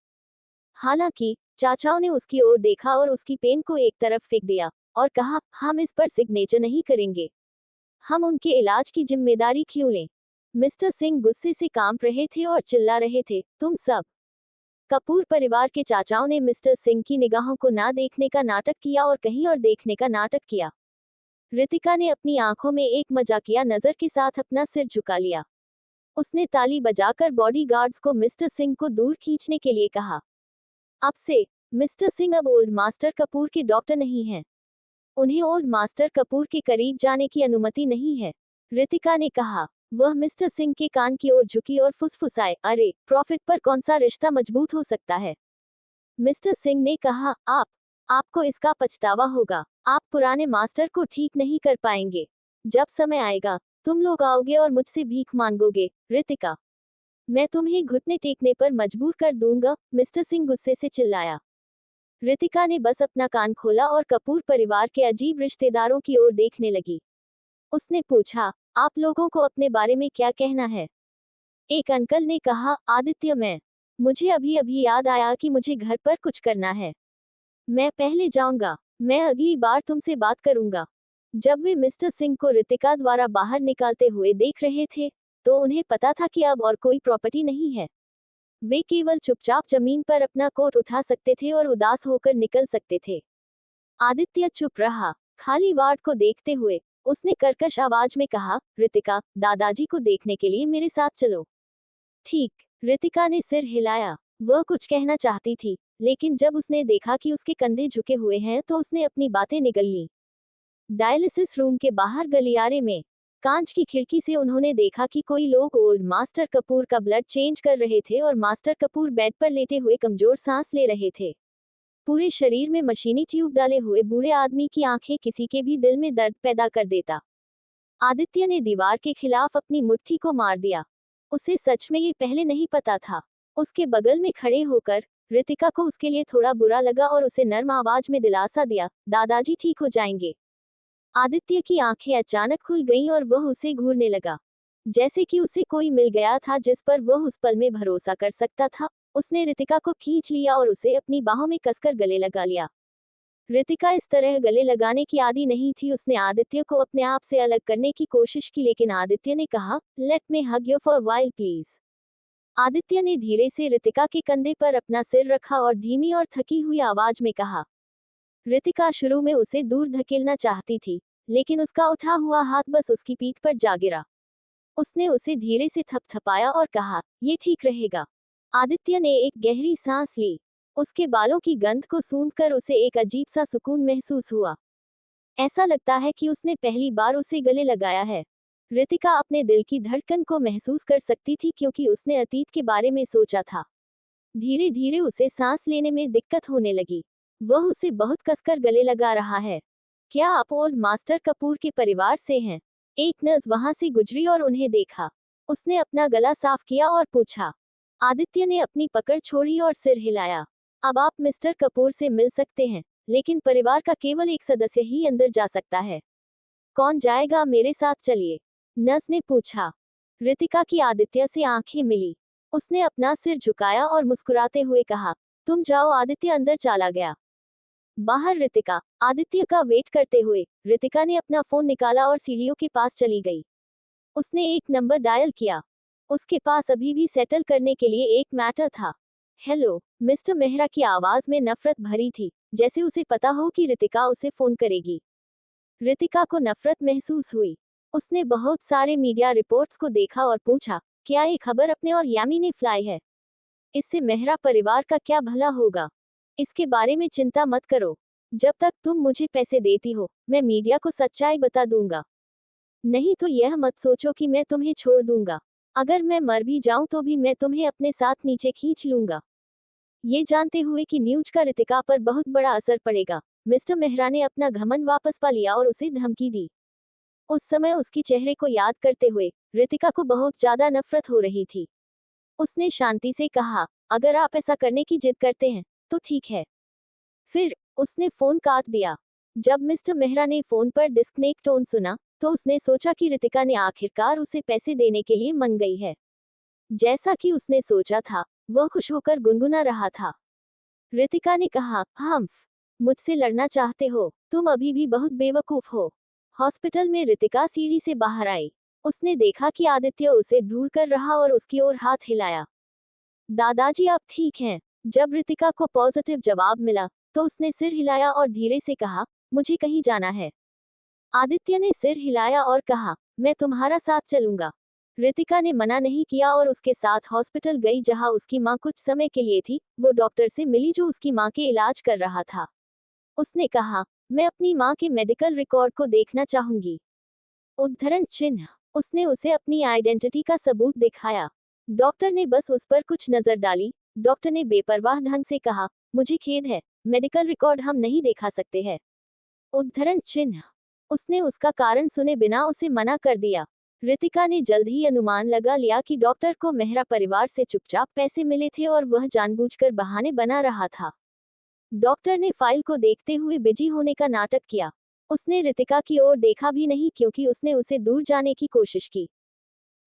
हालांकि चाचाओं ने उसकी ओर देखा और उसकी पेन को एक तरफ फेंक दिया और कहा, हम इस पर सिग्नेचर नहीं करेंगे। हम उनके इलाज की जिम्मेदारी क्यों लें? मिस्टर सिंह गुस्से से कांप रहे थे और चिल्ला रहे थे, तुम सब। कपूर परिवार के चाचाओं ने मिस्टर सिंह की निगाहों को ना देखने का नाटक किया और कहीं और देखने का नाटक किया। रितिका ने अपनी आंखों में एक मजाकिया नजर के साथ अपना सिर झुका लिया। उसने ताली बजाकर बॉडीगार्ड्स को मिस्टर सिंह को दूर खींचने के लिए कहा। अब से मिस्टर सिंह अब ओल्ड मास्टर कपूर के डॉक्टर नहीं हैं। उन्हें ओल्ड मास्टर कपूर के करीब जाने की अनुमति नहीं है, रितिका ने कहा। वह मिस्टर सिंह के कान की ओर झुकी और फुसफुसाए, अरे प्रॉफिट पर कौन सा रिश्ता मजबूत हो सकता है। मिस्टर सिंह ने कहा, आपको इसका पछतावा होगा। आप पुराने मास्टर को ठीक नहीं कर पाएंगे। जब समय आएगा तुम लोग आओगे और मुझसे भीख मांगोगे, रितिका। मैं तुम्हें घुटने टेकने पर मजबूर कर दूंगा, मिस्टर सिंह गुस्से से चिल्लाया। रितिका ने बस अपना कान खोला और कपूर परिवार के अजीब रिश्तेदारों की ओर देखने लगी। उसने पूछा, आप लोगों को अपने बारे में क्या कहना है। एक अंकल ने कहा, आदित्य, मुझे अभी अभी याद आया कि मुझे घर पर कुछ करना है। मैं पहले जाऊंगा। मैं अगली बार तुमसे बात करूंगा। जब वे मिस्टर सिंह को रितिका द्वारा बाहर निकालते हुए देख रहे थे, तो उन्हें पता था कि अब और कोई प्रॉपर्टी नहीं है। वे केवल चुपचाप जमीन पर अपना कोट उठा सकते थे और उदास होकर निकल सकते थे। आदित्य चुप रहा, खाली वार्ड को देखते हुए। उसने कर्कश आवाज में कहा, रितिका, दादाजी को देखने के लिए मेरे साथ चलो। ठीक, रितिका ने सिर हिलाया। वह कुछ कहना चाहती थी, लेकिन जब उसने देखा कि उसके कंधे झुके हुए हैं तो उसने अपनी बातें निगल ली। डायलिसिस रूम के बाहर गलियारे में कांच की खिड़की से उन्होंने देखा कि कोई लोग ओल्ड मास्टर कपूर का ब्लड चेंज कर रहे थे और मास्टर कपूर बेड पर लेटे हुए कमजोर सांस ले रहे थे। पूरे शरीर में मशीनी ट्यूब डाले हुए बूढ़े आदमी की आंखें किसी के भी दिल में दर्द पैदा कर देता। आदित्य ने दीवार के खिलाफ अपनी मुट्ठी को मार दिया। उसे सच में ये पहले नहीं पता था। उसके बगल में खड़े होकर रितिका को उसके लिए थोड़ा बुरा लगा और उसे नर्म आवाज में दिलासा दिया, दादाजी ठीक हो जाएंगे। आदित्य की आंखें अचानक खुल गईं और वह उसे घूरने लगा, जैसे कि उसे कोई मिल गया था जिस पर वह उस पल में भरोसा कर सकता था। उसने रितिका को खींच लिया और उसे अपनी बाहों में कसकर गले लगा लिया। रितिका इस तरह गले लगाने की आदी नहीं थी। उसने आदित्य को अपने आप से अलग करने की कोशिश की, लेकिन आदित्य ने कहा, let me hug you for while please. Aditya ने धीरे से रितिका के कंधे पर अपना सिर रखा और धीमी और थकी हुई आवाज में कहा। रितिका शुरू में उसे दूर धकेलना चाहती थी, लेकिन उसका उठा हुआ हाथ बस उसकी पीठ पर जा गिरा। उसने उसे धीरे से थपथपाया और कहा, ये ठीक रहेगा। आदित्य ने एक गहरी सांस ली। उसके बालों की गंध को सूंघकर उसे एक अजीब सा सुकून महसूस हुआ। ऐसा लगता है कि उसने पहली बार उसे गले लगाया है। रितिका अपने दिल की धड़कन को महसूस कर सकती थी क्योंकि उसने अतीत के बारे में सोचा था। धीरे धीरे उसे सांस लेने में दिक्कत होने लगी। वह उसे बहुत कसकर गले लगा रहा है। क्या आप ओल्ड मास्टर कपूर के परिवार से हैं? एक नर्स वहां से गुजरी और उन्हें देखा। उसने अपना गला साफ किया और पूछा। आदित्य ने अपनी पकड़ छोड़ी और सिर हिलाया। अब आप मिस्टर कपूर से मिल सकते हैं, लेकिन परिवार का केवल एक सदस्य ही अंदर जा सकता है। कौन जाएगा? मेरे साथ चलिए, नर्स ने पूछा। रितिका की आदित्य से आंखें मिली। उसने अपना सिर झुकाया और मुस्कुराते हुए कहा, तुम जाओ। आदित्य अंदर चला गया। बाहर रितिका, आदित्य का वेट करते हुए, रितिका ने अपना फोन निकाला और सीढ़ियों के पास चली गई। उसने एक नंबर डायल किया। उसके पास अभी भी सेटल करने के लिए एक मैटर था। हेलो, मिस्टर मेहरा की आवाज में नफरत भरी थी, जैसे उसे पता हो कि रितिका उसे फोन करेगी। रितिका को नफरत महसूस हुई। उसने बहुत सारे मीडिया रिपोर्ट्स को देखा और पूछा, क्या ये खबर अपने और यामी ने फ्लाई है? इससे मेहरा परिवार का क्या भला होगा? इसके बारे में चिंता मत करो। जब तक तुम मुझे पैसे देती हो, मैं मीडिया को सच्चाई बता दूंगा। नहीं तो यह मत सोचो कि मैं तुम्हें छोड़ दूंगा। अगर मैं मर भी जाऊं तो भी मैं तुम्हें अपने साथ नीचे खींच लूंगा। ये जानते हुए कि न्यूज का रितिका पर बहुत बड़ा असर पड़ेगा, मिस्टर मेहरा ने अपना घमंड वापस पा लिया और उसे धमकी दी। उस समय उसकी चेहरे को याद करते हुए रितिका को बहुत ज्यादा नफरत हो रही थी। उसने शांति से कहा, अगर आप ऐसा करने की जिद करते हैं तो ठीक है। फिर उसने फोन काट दिया। जब मिस्टर मेहरा ने फोन पर डिस्कनेक्ट टोन सुना, तो उसने सोचा कि रितिका ने आखिरकार उसे पैसे देने के लिए मान गई है। जैसा कि उसने सोचा था, वह खुश होकर गुनगुना रहा था। रितिका ने कहा, हम्फ, मुझसे लड़ना चाहते हो? तुम अभी भी बहुत बेवकूफ हो। हॉस्पिटल में रितिका सीढ़ी से बाहर आई। उसने देखा कि आदित्य उसे ढूंढ कर रहा और उसकी ओर हाथ हिलाया। दादाजी आप ठीक हैं? जब रितिका को पॉजिटिव जवाब मिला, तो उसने सिर हिलाया और धीरे से कहा, मुझे कहीं जाना है। आदित्य ने सिर हिलाया और कहा, मैं तुम्हारा साथ चलूंगा। रितिका ने मना नहीं किया और उसके साथ हॉस्पिटल गई जहां उसकी मां कुछ समय के लिए थी। वो डॉक्टर से मिली जो उसकी मां के इलाज कर रहा था। उसने कहा, मैं अपनी मां के मेडिकल रिकॉर्ड को देखना चाहूंगी। उद्धरण चिन्ह। उसने उसे अपनी आइडेंटिटी का सबूत दिखाया। डॉक्टर ने बस उस पर कुछ नजर डाली। डॉक्टर ने बेपरवाह ढंग से कहा, मुझे खेद है, मेडिकल रिकॉर्ड हम नहीं दिखा सकते हैं। उद्धरण चिन्ह। उसने उसका कारण सुने बिना उसे मना कर दिया। रितिका ने जल्द ही अनुमान लगा लिया कि डॉक्टर को मेहरा परिवार से चुपचाप पैसे मिले थे और वह जानबूझकर बहाने बना रहा था। डॉक्टर ने फाइल को देखते हुए बिजी होने का नाटक किया। उसने रितिका की ओर देखा भी नहीं क्योंकि उसने उसे दूर जाने की कोशिश की।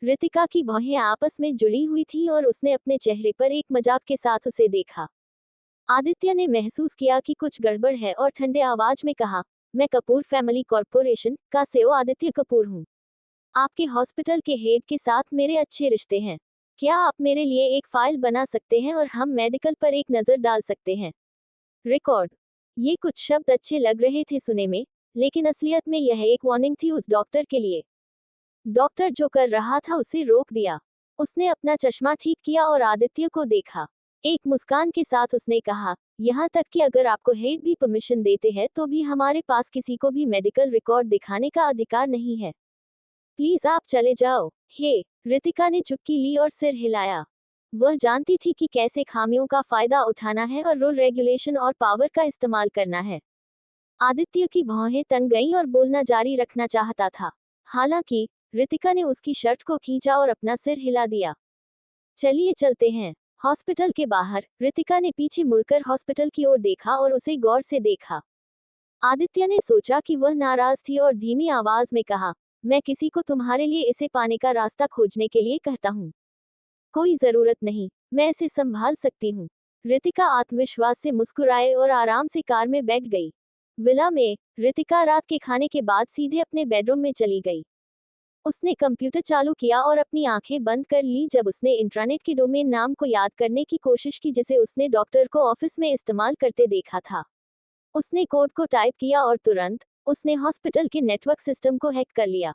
रितिका की भौहें आपस में जुड़ी हुई थीं और उसने अपने चेहरे पर एक मजाक के साथ उसे देखा। आदित्य ने महसूस किया कि कुछ गड़बड़ है और ठंडे आवाज में कहा, मैं कपूर फैमिली कॉरपोरेशन का सीईओ आदित्य कपूर हूँ। आपके हॉस्पिटल के हेड के साथ मेरे अच्छे रिश्ते हैं। क्या आप मेरे लिए एक फाइल बना सकते हैं और हम मेडिकल पर एक नज़र डाल सकते हैं? रिकॉर्ड। ये कुछ शब्द अच्छे लग रहे थे सुने में, लेकिन असलियत में यह एक वार्निंग थी उस डॉक्टर के लिए। डॉक्टर जो कर रहा था उसे रोक दिया। उसने अपना चश्मा ठीक किया और आदित्य को देखा। एक मुस्कान के साथ उसने कहा, यहाँ तक कि अगर आपको हेड भी परमिशन देते हैं तो भी हमारे पास किसी को भी मेडिकल रिकॉर्ड दिखाने का अधिकार नहीं है। प्लीज आप चले जाओ। हे। रितिका ने चुटकी ली और सिर हिलाया। वह जानती थी कि कैसे खामियों का फायदा उठाना है और रूल रेगुलेशन और पावर का इस्तेमाल करना है। आदित्य की भौहें तंग गईं और बोलना जारी रखना चाहता था। हालांकि रितिका ने उसकी शर्ट को खींचा और अपना सिर हिला दिया। चलिए चलते हैं। हॉस्पिटल के बाहर रितिका ने पीछे मुड़कर हॉस्पिटल की ओर देखा और उसे गौर से देखा। आदित्य ने सोचा कि वह नाराज थी और धीमी आवाज में कहा, मैं किसी को तुम्हारे लिए इसे पाने का रास्ता खोजने के लिए कहता हूँ। कोई जरूरत नहीं, मैं इसे संभाल सकती हूँ। रितिका आत्मविश्वास से मुस्कुराए और आराम से कार में बैठ गई। विला में रितिका रात के खाने के बाद सीधे अपने बेडरूम में चली गई। उसने कंप्यूटर चालू किया और अपनी आंखें बंद कर ली जब उसने इंट्रानेट के डोमेन नाम को याद करने की कोशिश की जिसे उसने डॉक्टर को ऑफिस में इस्तेमाल करते देखा था। उसने कोड को टाइप किया और तुरंत उसने हॉस्पिटल के नेटवर्क सिस्टम को हैक कर लिया।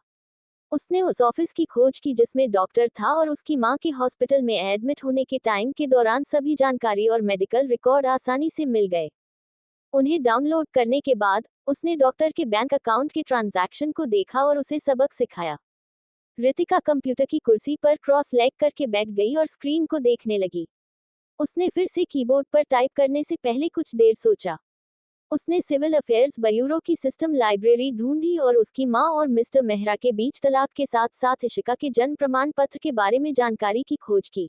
उसने उस ऑफिस की खोज की जिसमें डॉक्टर था और उसकी मां के हॉस्पिटल में एडमिट होने के टाइम के दौरान सभी जानकारी और मेडिकल रिकॉर्ड आसानी से मिल गए। उन्हें डाउनलोड करने के बाद उसने डॉक्टर के बैंक अकाउंट के ट्रांजैक्शन को देखा और उसे सबक सिखाया। रितिका कंप्यूटर की कुर्सी पर क्रॉस लेग करके बैठ गई और स्क्रीन को देखने लगी। उसने फिर से कीबोर्ड पर टाइप करने से पहले कुछ देर सोचा। उसने सिविल अफेयर्स ब्यूरो की सिस्टम लाइब्रेरी ढूंढी और उसकी मां और मिस्टर मेहरा के बीच तलाक के साथ साथ इशिका के जन्म प्रमाण पत्र के बारे में जानकारी की खोज की।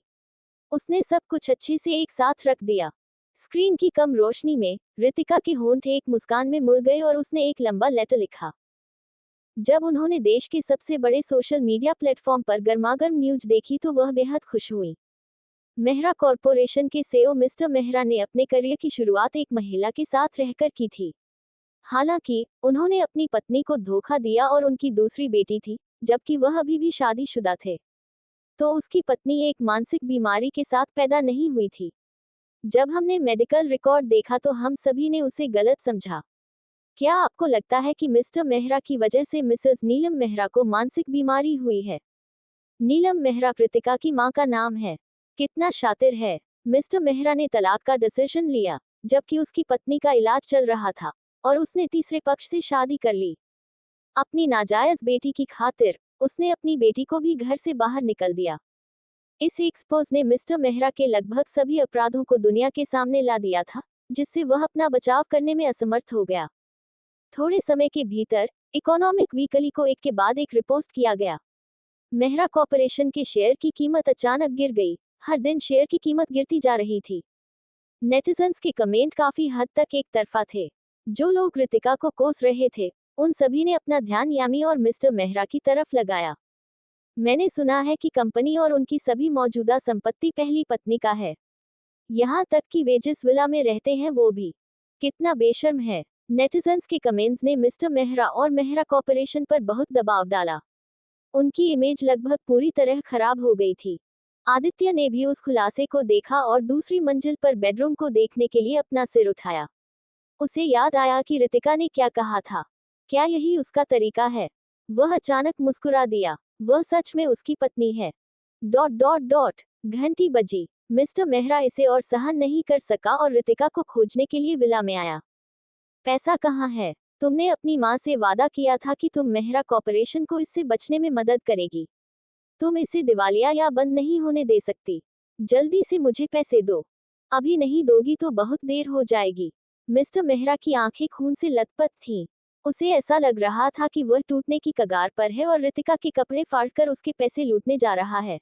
उसने सब कुछ अच्छे से एक साथ रख दिया। स्क्रीन की कम रोशनी में रितिका के होंठ एक मुस्कान में मुड़ गए और उसने एक लंबा लेटर लिखा। जब उन्होंने देश के सबसे बड़े सोशल मीडिया प्लेटफॉर्म पर गर्मागर्म न्यूज देखी तो वह बेहद खुश हुई। मेहरा कॉरपोरेशन के सीईओ मिस्टर मेहरा ने अपने करियर की शुरुआत एक महिला के साथ रहकर की थी। हालांकि उन्होंने अपनी पत्नी को धोखा दिया और उनकी दूसरी बेटी थी, जबकि वह अभी भी शादीशुदा थे। तो उसकी पत्नी एक मानसिक बीमारी के साथ पैदा नहीं हुई थी। जब हमने मेडिकल रिकॉर्ड देखा तो हम सभी ने उसे गलत समझा। क्या आपको लगता है कि मिस्टर मेहरा की वजह से मिसेस नीलम मेहरा को मानसिक बीमारी हुई है? नीलम मेहरा कृतिका की मां का नाम है। कितना शातिर है। मिस्टर मेहरा ने तलाक का डिसीजन लिया जबकि उसकी पत्नी का इलाज चल रहा था और उसने तीसरे पक्ष से शादी कर ली। अपनी नाजायज बेटी की खातिर उसने अपनी बेटी को भी घर से बाहर निकल दिया। इस एक्सपोज ने मिस्टर मेहरा के लगभग सभी अपराधों को दुनिया के सामने ला दिया था, जिससे वह अपना बचाव करने में असमर्थ हो गया। थोड़े समय के भीतर इकोनॉमिक वीकली को एक के बाद एक रिपोर्ट किया गया। मेहरा कॉरपोरेशन के शेयर की कीमत अचानक गिर गई। हर दिन शेयर की कीमत गिरती जा रही थी। नेटिजन्स के कमेंट काफी हद तक एक तरफा थे। जो लोग रितिका को कोस रहे थे उन सभी ने अपना ध्यान यामी और मिस्टर मेहरा की तरफ लगाया। मैंने सुना है कि कंपनी और उनकी सभी मौजूदा संपत्ति पहली पत्नी का है। यहाँ तक कि वे जिस विला में रहते हैं वो भी। कितना बेशर्म है। नेटिजन्स के कमेंट्स ने मिस्टर मेहरा और मेहरा कॉरपोरेशन पर बहुत दबाव डाला। उनकी इमेज लगभग पूरी तरह खराब हो गई थी। आदित्य ने भी उस खुलासे को देखा और दूसरी मंजिल पर बेडरूम को देखने के लिए अपना सिर उठाया। उसे याद आया कि रितिका ने क्या कहा था। क्या यही उसका तरीका है? वह अचानक मुस्कुरा दिया। वह सच में उसकी पत्नी है। Dot dot dot. घंटी बजी। मिस्टर मेहरा इसे और सहन नहीं कर सका और रितिका को खोजने के लिए विला में आया। पैसा कहाँ है? तुमने अपनी माँ से वादा किया था कि तुम मेहरा कॉर्पोरेशन को इससे बचने में मदद करेगी। तुम इसे दिवालिया या बंद नहीं होने दे सकती। जल्दी से मुझे पैसे दो। अभी नहीं दोगी तो बहुत देर हो जाएगी। मिस्टर मेहरा की आंखें खून से लथपथ थीं। उसे ऐसा लग रहा था कि वह टूटने की कगार पर है और रितिका के कपड़े फाड़कर उसके पैसे लूटने जा रहा है।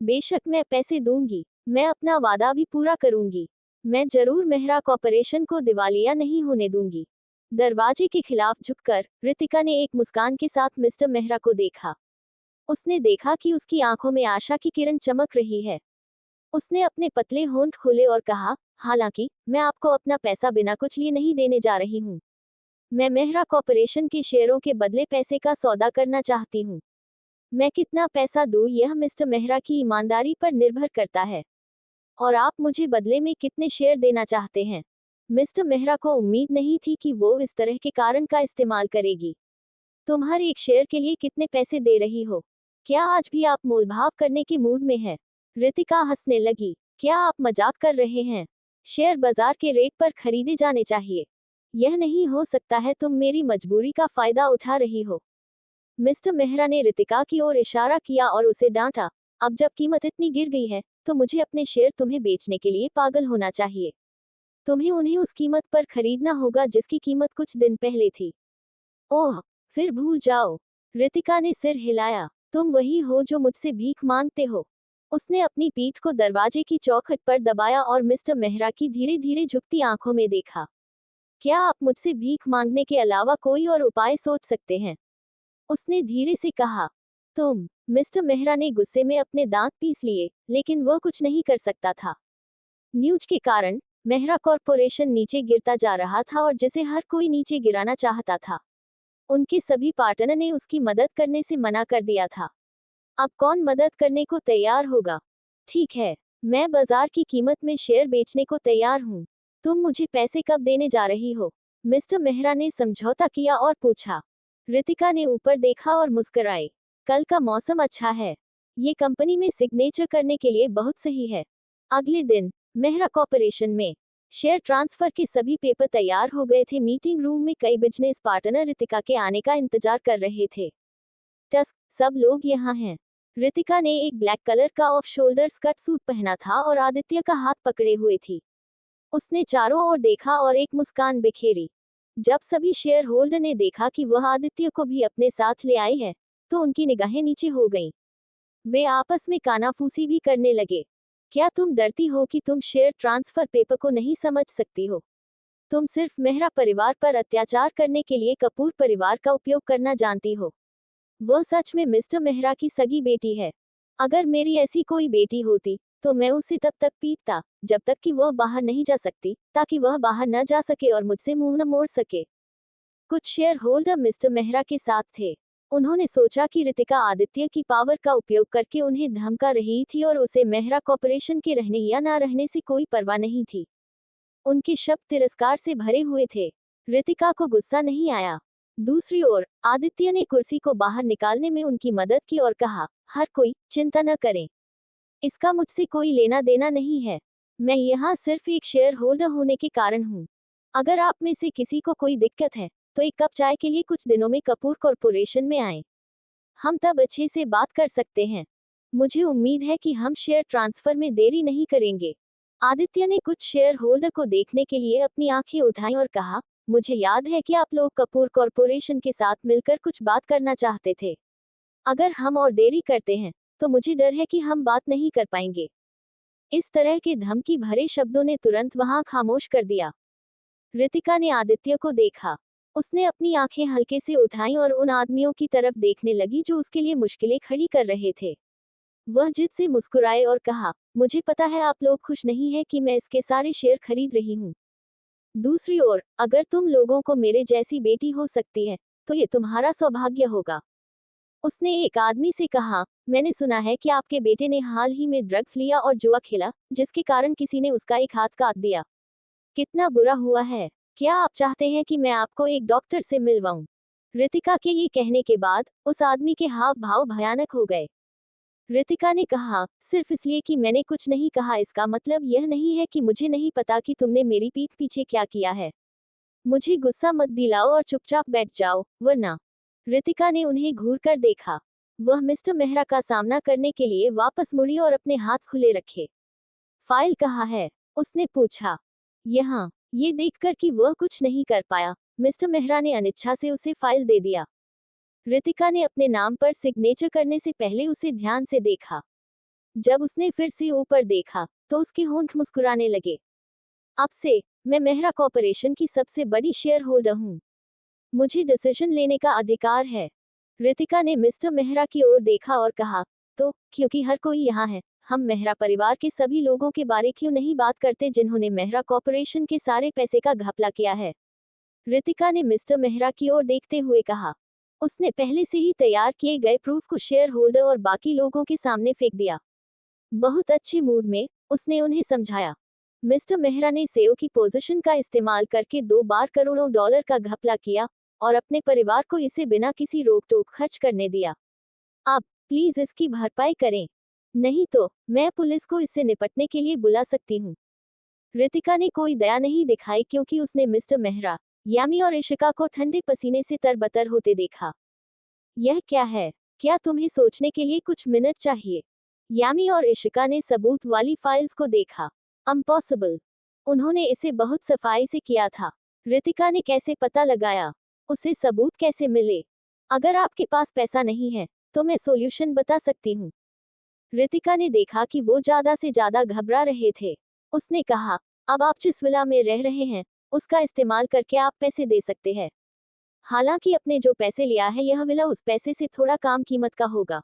बेशक मैं पैसे दूंगी। मैं अपना वादा भी पूरा करूंगी। मैं जरूर मेहरा कॉर्पोरेशन को दिवालिया नहीं होने दूंगी। दरवाजे के खिलाफ झुककर रितिका ने एक मुस्कान के साथ मिस्टर मेहरा को देखा। उसने देखा कि उसकी आंखों में आशा की किरण चमक रही है। उसने अपने पतले होंठ खोले और कहा, हालांकि मैं आपको अपना पैसा बिना कुछ लिए नहीं देने जा रही हूँ। मैं मेहरा कॉर्पोरेशन के शेयरों के बदले पैसे का सौदा करना चाहती हूँ। मैं कितना पैसा दूँ यह मिस्टर मेहरा की ईमानदारी पर निर्भर करता है। और आप मुझे बदले में कितने शेयर देना चाहते हैं? मिस्टर मेहरा को उम्मीद नहीं थी कि वो इस तरह के कारण का इस्तेमाल करेगी। तुम हर एक शेयर के लिए कितने पैसे दे रही हो? क्या आज भी आप मोलभाव करने के मूड में है? रितिका हंसने लगी। क्या आप मजाक कर रहे हैं? शेयर बाजार के रेट पर खरीदे जाने चाहिए। यह नहीं हो सकता है, तुम मेरी मजबूरी का फायदा उठा रही हो। मिस्टर मेहरा ने रितिका की ओर इशारा किया और उसे डांटा। अब जब कीमत इतनी गिर गई है, तो मुझे अपने शेयर तुम्हें बेचने के लिए पागल होना चाहिए। तुम्हें उन्हें उस कीमत पर खरीदना होगा जिसकी कीमत कुछ दिन पहले थी। ओह, फिर भूल जाओ। रितिका ने सिर हिलाया। तुम वही हो जो मुझसे भीख मांगते हो। उसने अपनी पीठ को दरवाजे की चौखट पर दबाया और मिस्टर मेहरा की धीरे धीरे झुकती आंखों में देखा। क्या आप मुझसे भीख मांगने के अलावा कोई और उपाय सोच सकते हैं? उसने धीरे से कहा। मिस्टर मेहरा ने गुस्से में अपने दांत पीस लिए, लेकिन वह कुछ नहीं कर सकता था। न्यूज के कारण मेहरा कॉर्पोरेशन नीचे गिरता जा रहा था और जिसे हर कोई नीचे गिराना चाहता था। उनके सभी पार्टनर ने उसकी मदद करने से मना कर दिया था। अब कौन मदद करने को तैयार होगा? ठीक है, मैं बाजार की कीमत में शेयर बेचने को तैयार हूँ। तुम मुझे पैसे कब देने जा रही हो? मिस्टर मेहरा ने समझौता किया और पूछा। रितिका ने ऊपर देखा और मुस्कुराई। कल का मौसम अच्छा है। ये कंपनी में सिग्नेचर करने के लिए बहुत सही है। अगले दिन मेहरा कॉर्पोरेशन में शेयर ट्रांसफर के सभी पेपर तैयार हो गए थे। मीटिंग रूम में कई बिजनेस पार्टनर रितिका के आने का इंतजार कर रहे थे। टस्क, सब लोग यहाँ हैं। रितिका ने एक ब्लैक कलर का ऑफ शोल्डर स्कर्ट सूट पहना था और आदित्य का हाथ पकड़े हुए थी। उसने चारों ओर देखा और एक मुस्कान बिखेरी। जब सभी शेयर होल्डर ने देखा कि वह आदित्य को भी अपने साथ ले आई है, तो उनकी निगाहें नीचे हो गईं। वे आपस में कानाफूसी भी करने लगे। क्या तुम डरती हो कि तुम शेयर ट्रांसफर पेपर को नहीं समझ सकती हो? तुम सिर्फ मेहरा परिवार पर अत्याचार करने के लिए कपूर परिवार का उपयोग करना जानती हो। वह सच में मिस्टर मेहरा की सगी बेटी है। अगर मेरी ऐसी कोई बेटी होती, तो मैं उसे तब तक पीटता, जब तक कि वह बाहर नहीं जा सकती, ताकि वह बाहर न जा सके और मुझसे मुंह न मोड़ सके। कुछ शेयर होल्डर मिस्टर मेहरा के साथ थे। उन्होंने सोचा कि रितिका आदित्य की पावर का उपयोग करके उन्हें धमका रही थी और उसे मेहरा कॉर्पोरेशन के रहने या ना रहने से कोई परवाह नहीं थी। उनके शब्द तिरस्कार से भरे हुए थे। रितिका को गुस्सा नहीं आया। दूसरी ओर आदित्य ने कुर्सी को बाहर निकालने में उनकी मदद की और कहा, हर कोई चिंता न करें। इसका मुझसे कोई लेना देना नहीं है। मैं यहाँ सिर्फ एक शेयर होल्डर होने के कारण हूँ। अगर आप में से किसी को कोई दिक्कत है, तो एक कप चाय के लिए कुछ दिनों में कपूर कॉर्पोरेशन में आएं। हम तब अच्छे से बात कर सकते हैं। मुझे उम्मीद है कि हम शेयर ट्रांसफर में देरी नहीं करेंगे। आदित्य ने कुछ शेयर होल्डर को देखने के लिए अपनी आंखें उठाईं और कहा, मुझे याद है कि आप लोग कपूर कॉर्पोरेशन के साथ मिलकर कुछ बात करना चाहते थे। अगर हम और देरी करते हैं, तो मुझे डर है कि हम बात नहीं कर पाएंगे। इस तरह के धमकी भरे शब्दों ने तुरंत वहां खामोश कर दिया। रितिका ने आदित्य को देखा। उसने अपनी आंखें हल्के से उठाईं और उन आदमियों की तरफ देखने लगी जो उसके लिए मुश्किलें खड़ी कर रहे थे। वह जिद से मुस्कुराए और कहा, मुझे पता है आप लोग खुश नहीं हैं कि मैं इसके सारे शेयर खरीद रही हूँ। दूसरी ओर, अगर तुम लोगों को मेरे जैसी बेटी हो सकती है, तो ये तुम्हारा सौभाग्य होगा। उसने एक आदमी से कहा, मैंने सुना है कि आपके बेटे ने हाल ही में ड्रग्स लिया और जुआ खेला, जिसके कारण किसी ने उसका एक हाथ काट दिया। कितना बुरा हुआ है। क्या आप चाहते हैं कि मैं आपको एक डॉक्टर से मिलवाऊं? रितिका के ये कहने के बाद उस आदमी के हाव भाव भयानक हो गए। रितिका ने कहा, सिर्फ इसलिए कि मैंने कुछ नहीं कहा इसका मतलब यह नहीं है कि मुझे नहीं पता कि तुमने मेरी पीठ पीछे क्या किया है। मुझे गुस्सा मत दिलाओ और चुपचाप बैठ जाओ, वरना। रितिका ने उन्हें घूर कर देखा। वह मिस्टर मेहरा का सामना करने के लिए वापस मुड़ी और अपने हाथ खुले रखे। फाइल कहाँ है? उसने पूछा। यहाँ। ये देखकर कि वह कुछ नहीं कर पाया, मिस्टर मेहरा ने अनिच्छा से उसे फाइल दे दिया। रितिका ने अपने नाम पर सिग्नेचर करने से पहले उसे ध्यान से देखा। जब उसने फिर से ऊपर देखा तो उसके होंठ मुस्कुराने लगे। अब से मैं मेहरा कॉर्पोरेशन की सबसे बड़ी शेयर होल्डर हूँ। मुझे डिसीजन लेने का अधिकार है। रितिका ने मिस्टर मेहरा की ओर देखा और कहा, तो क्योंकि हर कोई यहाँ है, हम मेहरा परिवार के सभी लोगों के बारे क्यों नहीं बात करते जिन्होंने मेहरा कॉर्पोरेशन के सारे पैसे का घपला किया है? रितिका ने मिस्टर मेहरा की ओर देखते हुए कहा। उसने पहले से ही तैयार किए गए प्रूफ को शेयर होल्डर और बाकी लोगों के सामने फेंक दिया। बहुत अच्छे मूड में उसने उन्हें समझाया। मिस्टर मेहरा ने सीईओ की पोजीशन का इस्तेमाल करके 2 बार करोड़ों डॉलर का घपला किया और अपने परिवार को इसे बिना किसी रोक टोक खर्च करने दिया। अब प्लीज इसकी भरपाई करें, नहीं तो मैं पुलिस को इससे निपटने के लिए बुला सकती हूँ। रितिका ने कोई दया नहीं दिखाई क्योंकि उसने मिस्टर मेहरा, यामी और इशिका को ठंडे पसीने से तरबतर होते देखा। यह क्या है? क्या तुम्हें सोचने के लिए कुछ मिनट चाहिए? यामी और इशिका ने सबूत वाली फाइल्स को देखा। इम्पॉसिबल। उन्होंने इसे बहुत सफाई से किया था। रितिका ने कैसे पता लगाया? उसे सबूत कैसे मिले? अगर आपके पास पैसा नहीं है तो मैं सॉल्यूशन बता सकती हूँ। रितिका ने देखा कि वो ज्यादा से ज्यादा घबरा रहे थे। उसने कहा, अब आप जिस विला में रह रहे हैं उसका इस्तेमाल करके आप पैसे दे सकते हैं। हालांकि अपने जो पैसे लिया है यह विला उस पैसे से थोड़ा कम कीमत का होगा।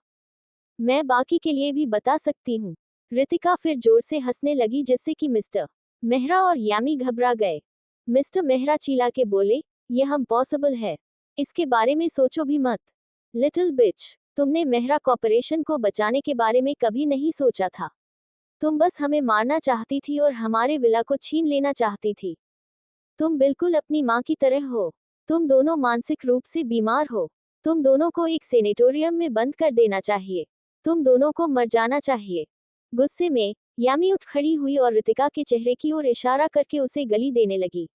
मैं बाकी के लिए भी बता सकती हूँ। रितिका फिर जोर से हंसने लगी जिससे कि मिस्टर मेहरा और यामी घबरा गए। मिस्टर मेहरा चिल्ला के बोले, यह इम्पॉसिबल है। इसके बारे में सोचो भी मत। लिटिल बिच, तुमने मेहरा कॉर्पोरेशन को बचाने के बारे में कभी नहीं सोचा था। तुम बस हमें मारना चाहती थी और हमारे विला को छीन लेना चाहती थी। तुम बिल्कुल अपनी माँ की तरह हो। तुम दोनों मानसिक रूप से बीमार हो। तुम दोनों को एक सेनेटोरियम में बंद कर देना चाहिए। तुम दोनों को मर जाना चाहिए। गुस्से में यामी उठ खड़ी हुई और रितिका के चेहरे की ओर इशारा करके उसे गली देने लगी।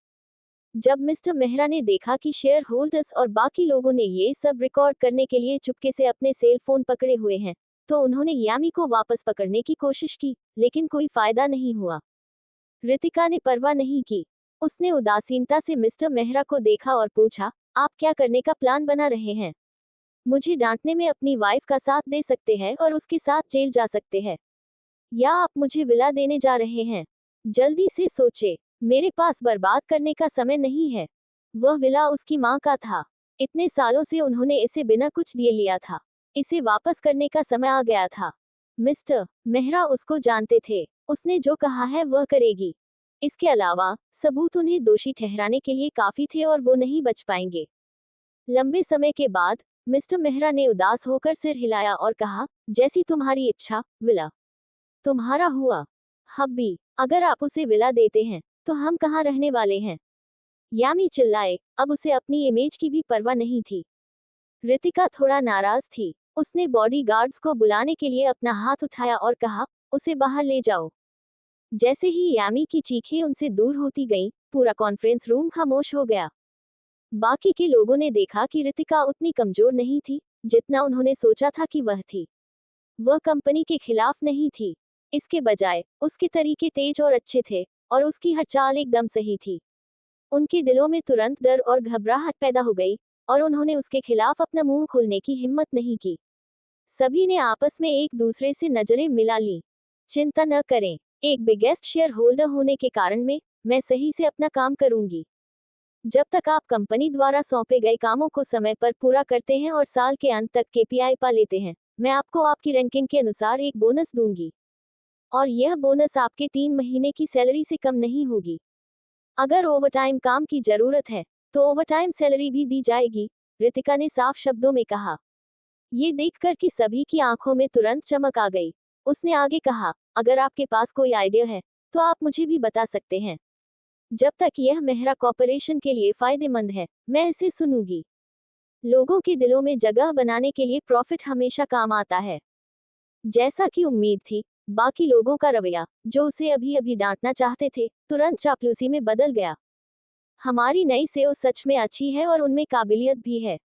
जब मिस्टर मेहरा ने देखा कि शेयर होल्डर्स और बाकी लोगों ने ये सब रिकॉर्ड करने के लिए चुपके से अपने सेल फोन पकड़े हुए हैं, तो उन्होंने यामी को वापस पकड़ने की कोशिश की, लेकिन कोई फायदा नहीं हुआ। रितिका ने परवाह नहीं की। उसने उदासीनता से मिस्टर मेहरा को देखा और पूछा, आप क्या करने का प्लान बना रहे हैं? मुझे डांटने में अपनी वाइफ का साथ दे सकते हैं और उसके साथ जेल जा सकते हैं, या आप मुझे विला देने जा रहे हैं? जल्दी से सोचे, मेरे पास बर्बाद करने का समय नहीं है। वह विला उसकी माँ का था। इतने सालों से उन्होंने इसे बिना कुछ दिए लिया था। इसे वापस करने का समय आ गया था। मिस्टर मेहरा उसको जानते थे। उसने जो कहा है वह करेगी। इसके अलावा सबूत उन्हें दोषी ठहराने के लिए काफी थे और वो नहीं बच पाएंगे। लंबे समय के बाद मिस्टर मेहरा ने उदास होकर सिर हिलाया और कहा, जैसी तुम्हारी इच्छा, विला तुम्हारा हुआ। हब्बी, अगर आप उसे विला देते हैं तो हम कहाँ रहने वाले हैं? यामी चिल्लाए। अब उसे अपनी इमेज की भी परवाह नहीं थी। रितिका थोड़ा नाराज थी। उसने बॉडीगार्ड्स को बुलाने के लिए अपना हाथ उठाया और कहा, उसे बाहर ले जाओ। जैसे ही यामी की चीखें उनसे दूर होती गईं, पूरा कॉन्फ्रेंस रूम खामोश हो गया। बाकी के लोगों ने देखा कि रितिका उतनी कमजोर नहीं थी जितना उन्होंने सोचा था कि वह थी। वह कंपनी के खिलाफ नहीं थी। इसके बजाय उसके तरीके तेज और अच्छे थे और उसकी हर चाल एकदम सही थी। उनके दिलों में तुरंत डर और घबराहट पैदा हो गई और उन्होंने उसके खिलाफ अपना मुंह खोलने की हिम्मत नहीं की। सभी ने आपस में एक दूसरे से नजरें मिला ली। चिंता न करें, एक बिगेस्ट शेयर होल्डर होने के कारण मैं सही से अपना काम करूंगी। जब तक आप कंपनी द्वारा सौंपे गए कामों को समय पर पूरा करते हैं और साल के अंत तक केपीआई पा लेते हैं, मैं आपको आपकी रैंकिंग के अनुसार एक बोनस दूंगी। और यह बोनस आपके 3 महीने की सैलरी से कम नहीं होगी। अगर ओवरटाइम काम की जरूरत है तो ओवरटाइम सैलरी भी दी जाएगी, रितिका ने साफ शब्दों में कहा। ये देखकर कि सभी की आंखों में तुरंत चमक आ गई। उसने आगे कहा, अगर आपके पास कोई आइडिया है तो आप मुझे भी बता सकते हैं। जब तक यह मेहरा कॉर्पोरेशन के लिए फायदेमंद है, मैं इसे सुनूंगी। लोगों के दिलों में जगह बनाने के लिए प्रॉफिट हमेशा काम आता है। जैसा कि उम्मीद थी, बाकी लोगों का रवैया, जो उसे अभी अभी डांटना चाहते थे, तुरंत चापलूसी में बदल गया। हमारी नई सेओ सच में अच्छी है और उनमें काबिलियत भी है।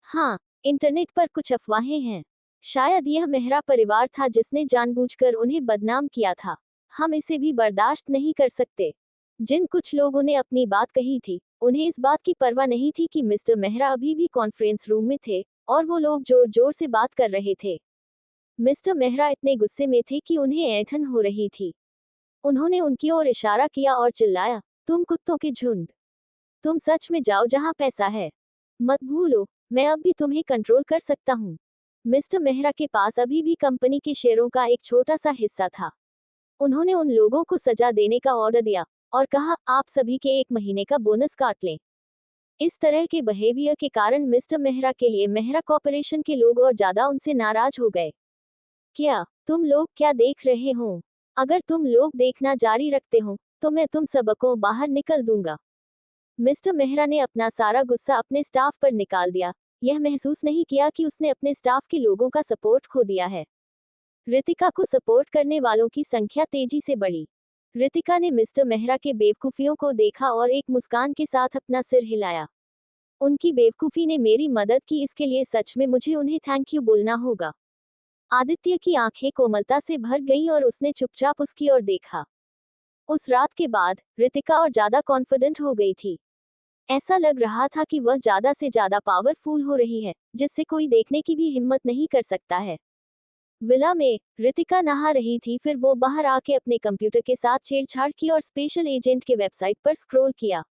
हाँ, इंटरनेट पर कुछ अफवाहें हैं। शायद यह मेहरा परिवार था जिसने जानबूझकर उन्हें बदनाम किया था। हम इसे भी बर्दाश्त नहीं कर सकते। जिन कुछ लोगों ने अपनी बात कही थी, उन्हें इस बात की परवाह नहीं थी कि मिस्टर मेहरा अभी भी कॉन्फ्रेंस रूम में थे और वो लोग जोर जोर से बात कर रहे थे। मिस्टर मेहरा इतने गुस्से में थे कि उन्हें ऐंठन हो रही थी। उन्होंने उनकी ओर इशारा किया और चिल्लाया, तुम कुत्तों के झुंड, तुम सच में जाओ जहां पैसा है। मत भूलो, मैं अब भी तुम्हें कंट्रोल कर सकता हूँ। मिस्टर मेहरा के पास अभी भी कंपनी के शेयरों का एक छोटा सा हिस्सा था। उन्होंने उन लोगों को सजा देने का ऑर्डर दिया और कहा, आप सभी के 1 महीने का बोनस काट लें। इस तरह के बिहेवियर के कारण मिस्टर मेहरा के लिए मेहरा कॉर्पोरेशन के लोग और ज्यादा उनसे नाराज हो गए। क्या तुम लोग क्या देख रहे हो? अगर तुम लोग देखना जारी रखते हो, तो मैं तुम सबको बाहर निकल दूंगा। मिस्टर मेहरा ने अपना सारा गुस्सा अपने स्टाफ पर निकाल दिया। यह महसूस नहीं किया कि उसने अपने स्टाफ के लोगों का सपोर्ट खो दिया है। रितिका को सपोर्ट करने वालों की संख्या तेजी से बढ़ी। रितिका ने मिस्टर मेहरा के बेवकूफियों को देखा और एक मुस्कान के साथ अपना सिर हिलाया। उनकी बेवकूफी ने मेरी मदद की, इसके लिए सच में मुझे उन्हें थैंक यू बोलना होगा। आदित्य की आंखें कोमलता से भर गईं और उसने चुपचाप उसकी ओर देखा। उस रात के बाद रितिका और ज्यादा कॉन्फिडेंट हो गई थी। ऐसा लग रहा था कि वह ज्यादा से ज्यादा पावरफुल हो रही है, जिससे कोई देखने की भी हिम्मत नहीं कर सकता है। विला में रितिका नहा रही थी, फिर वो बाहर आके अपने कंप्यूटर के साथ छेड़छाड़ की और स्पेशल एजेंट के वेबसाइट पर स्क्रॉल किया।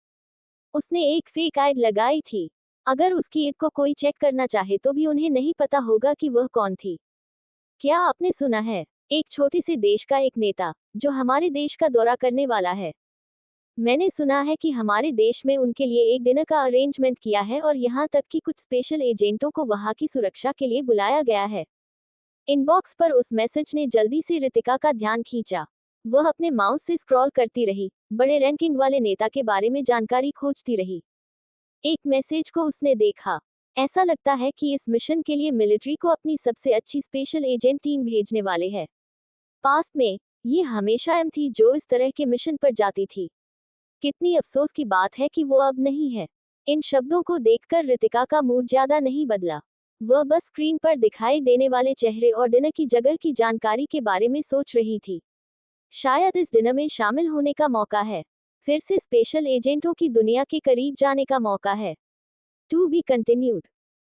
उसने एक फेक ऐड लगाई थी। अगर उसकी ऐड को कोई चेक करना चाहे तो भी उन्हें नहीं पता होगा कि वह कौन थी। क्या आपने सुना है? एक छोटे से देश का एक नेता, जो हमारे देश का दौरा करने वाला है। मैंने सुना है कि हमारे देश में उनके लिए एक डिनर का अरेंजमेंट किया है और यहाँ तक कि कुछ स्पेशल एजेंटों को वहाँ की सुरक्षा के लिए बुलाया गया है। इनबॉक्स पर उस मैसेज ने जल्दी से रितिका का ध्यान खींचा। वह अपने माउस से स्क्रॉल करती रही, बड़े रैंकिंग वाले नेता के बारे में जानकारी खोजती रही। एक मैसेज को उसने देखा। ऐसा लगता है कि इस मिशन के लिए मिलिट्री को अपनी सबसे अच्छी स्पेशल एजेंट टीम भेजने वाले हैं। पास्ट में ये हमेशा एम थी जो इस तरह के मिशन पर जाती थी। कितनी अफसोस की बात है कि वो अब नहीं है। इन शब्दों को देखकर रितिका का मूड ज्यादा नहीं बदला। वह बस स्क्रीन पर दिखाई देने वाले चेहरे और डिनर की जगह की जानकारी के बारे में सोच रही थी। शायद इस डिनर में शामिल होने का मौका है। फिर से स्पेशल एजेंटों की दुनिया के करीब जाने का मौका है। To be continued.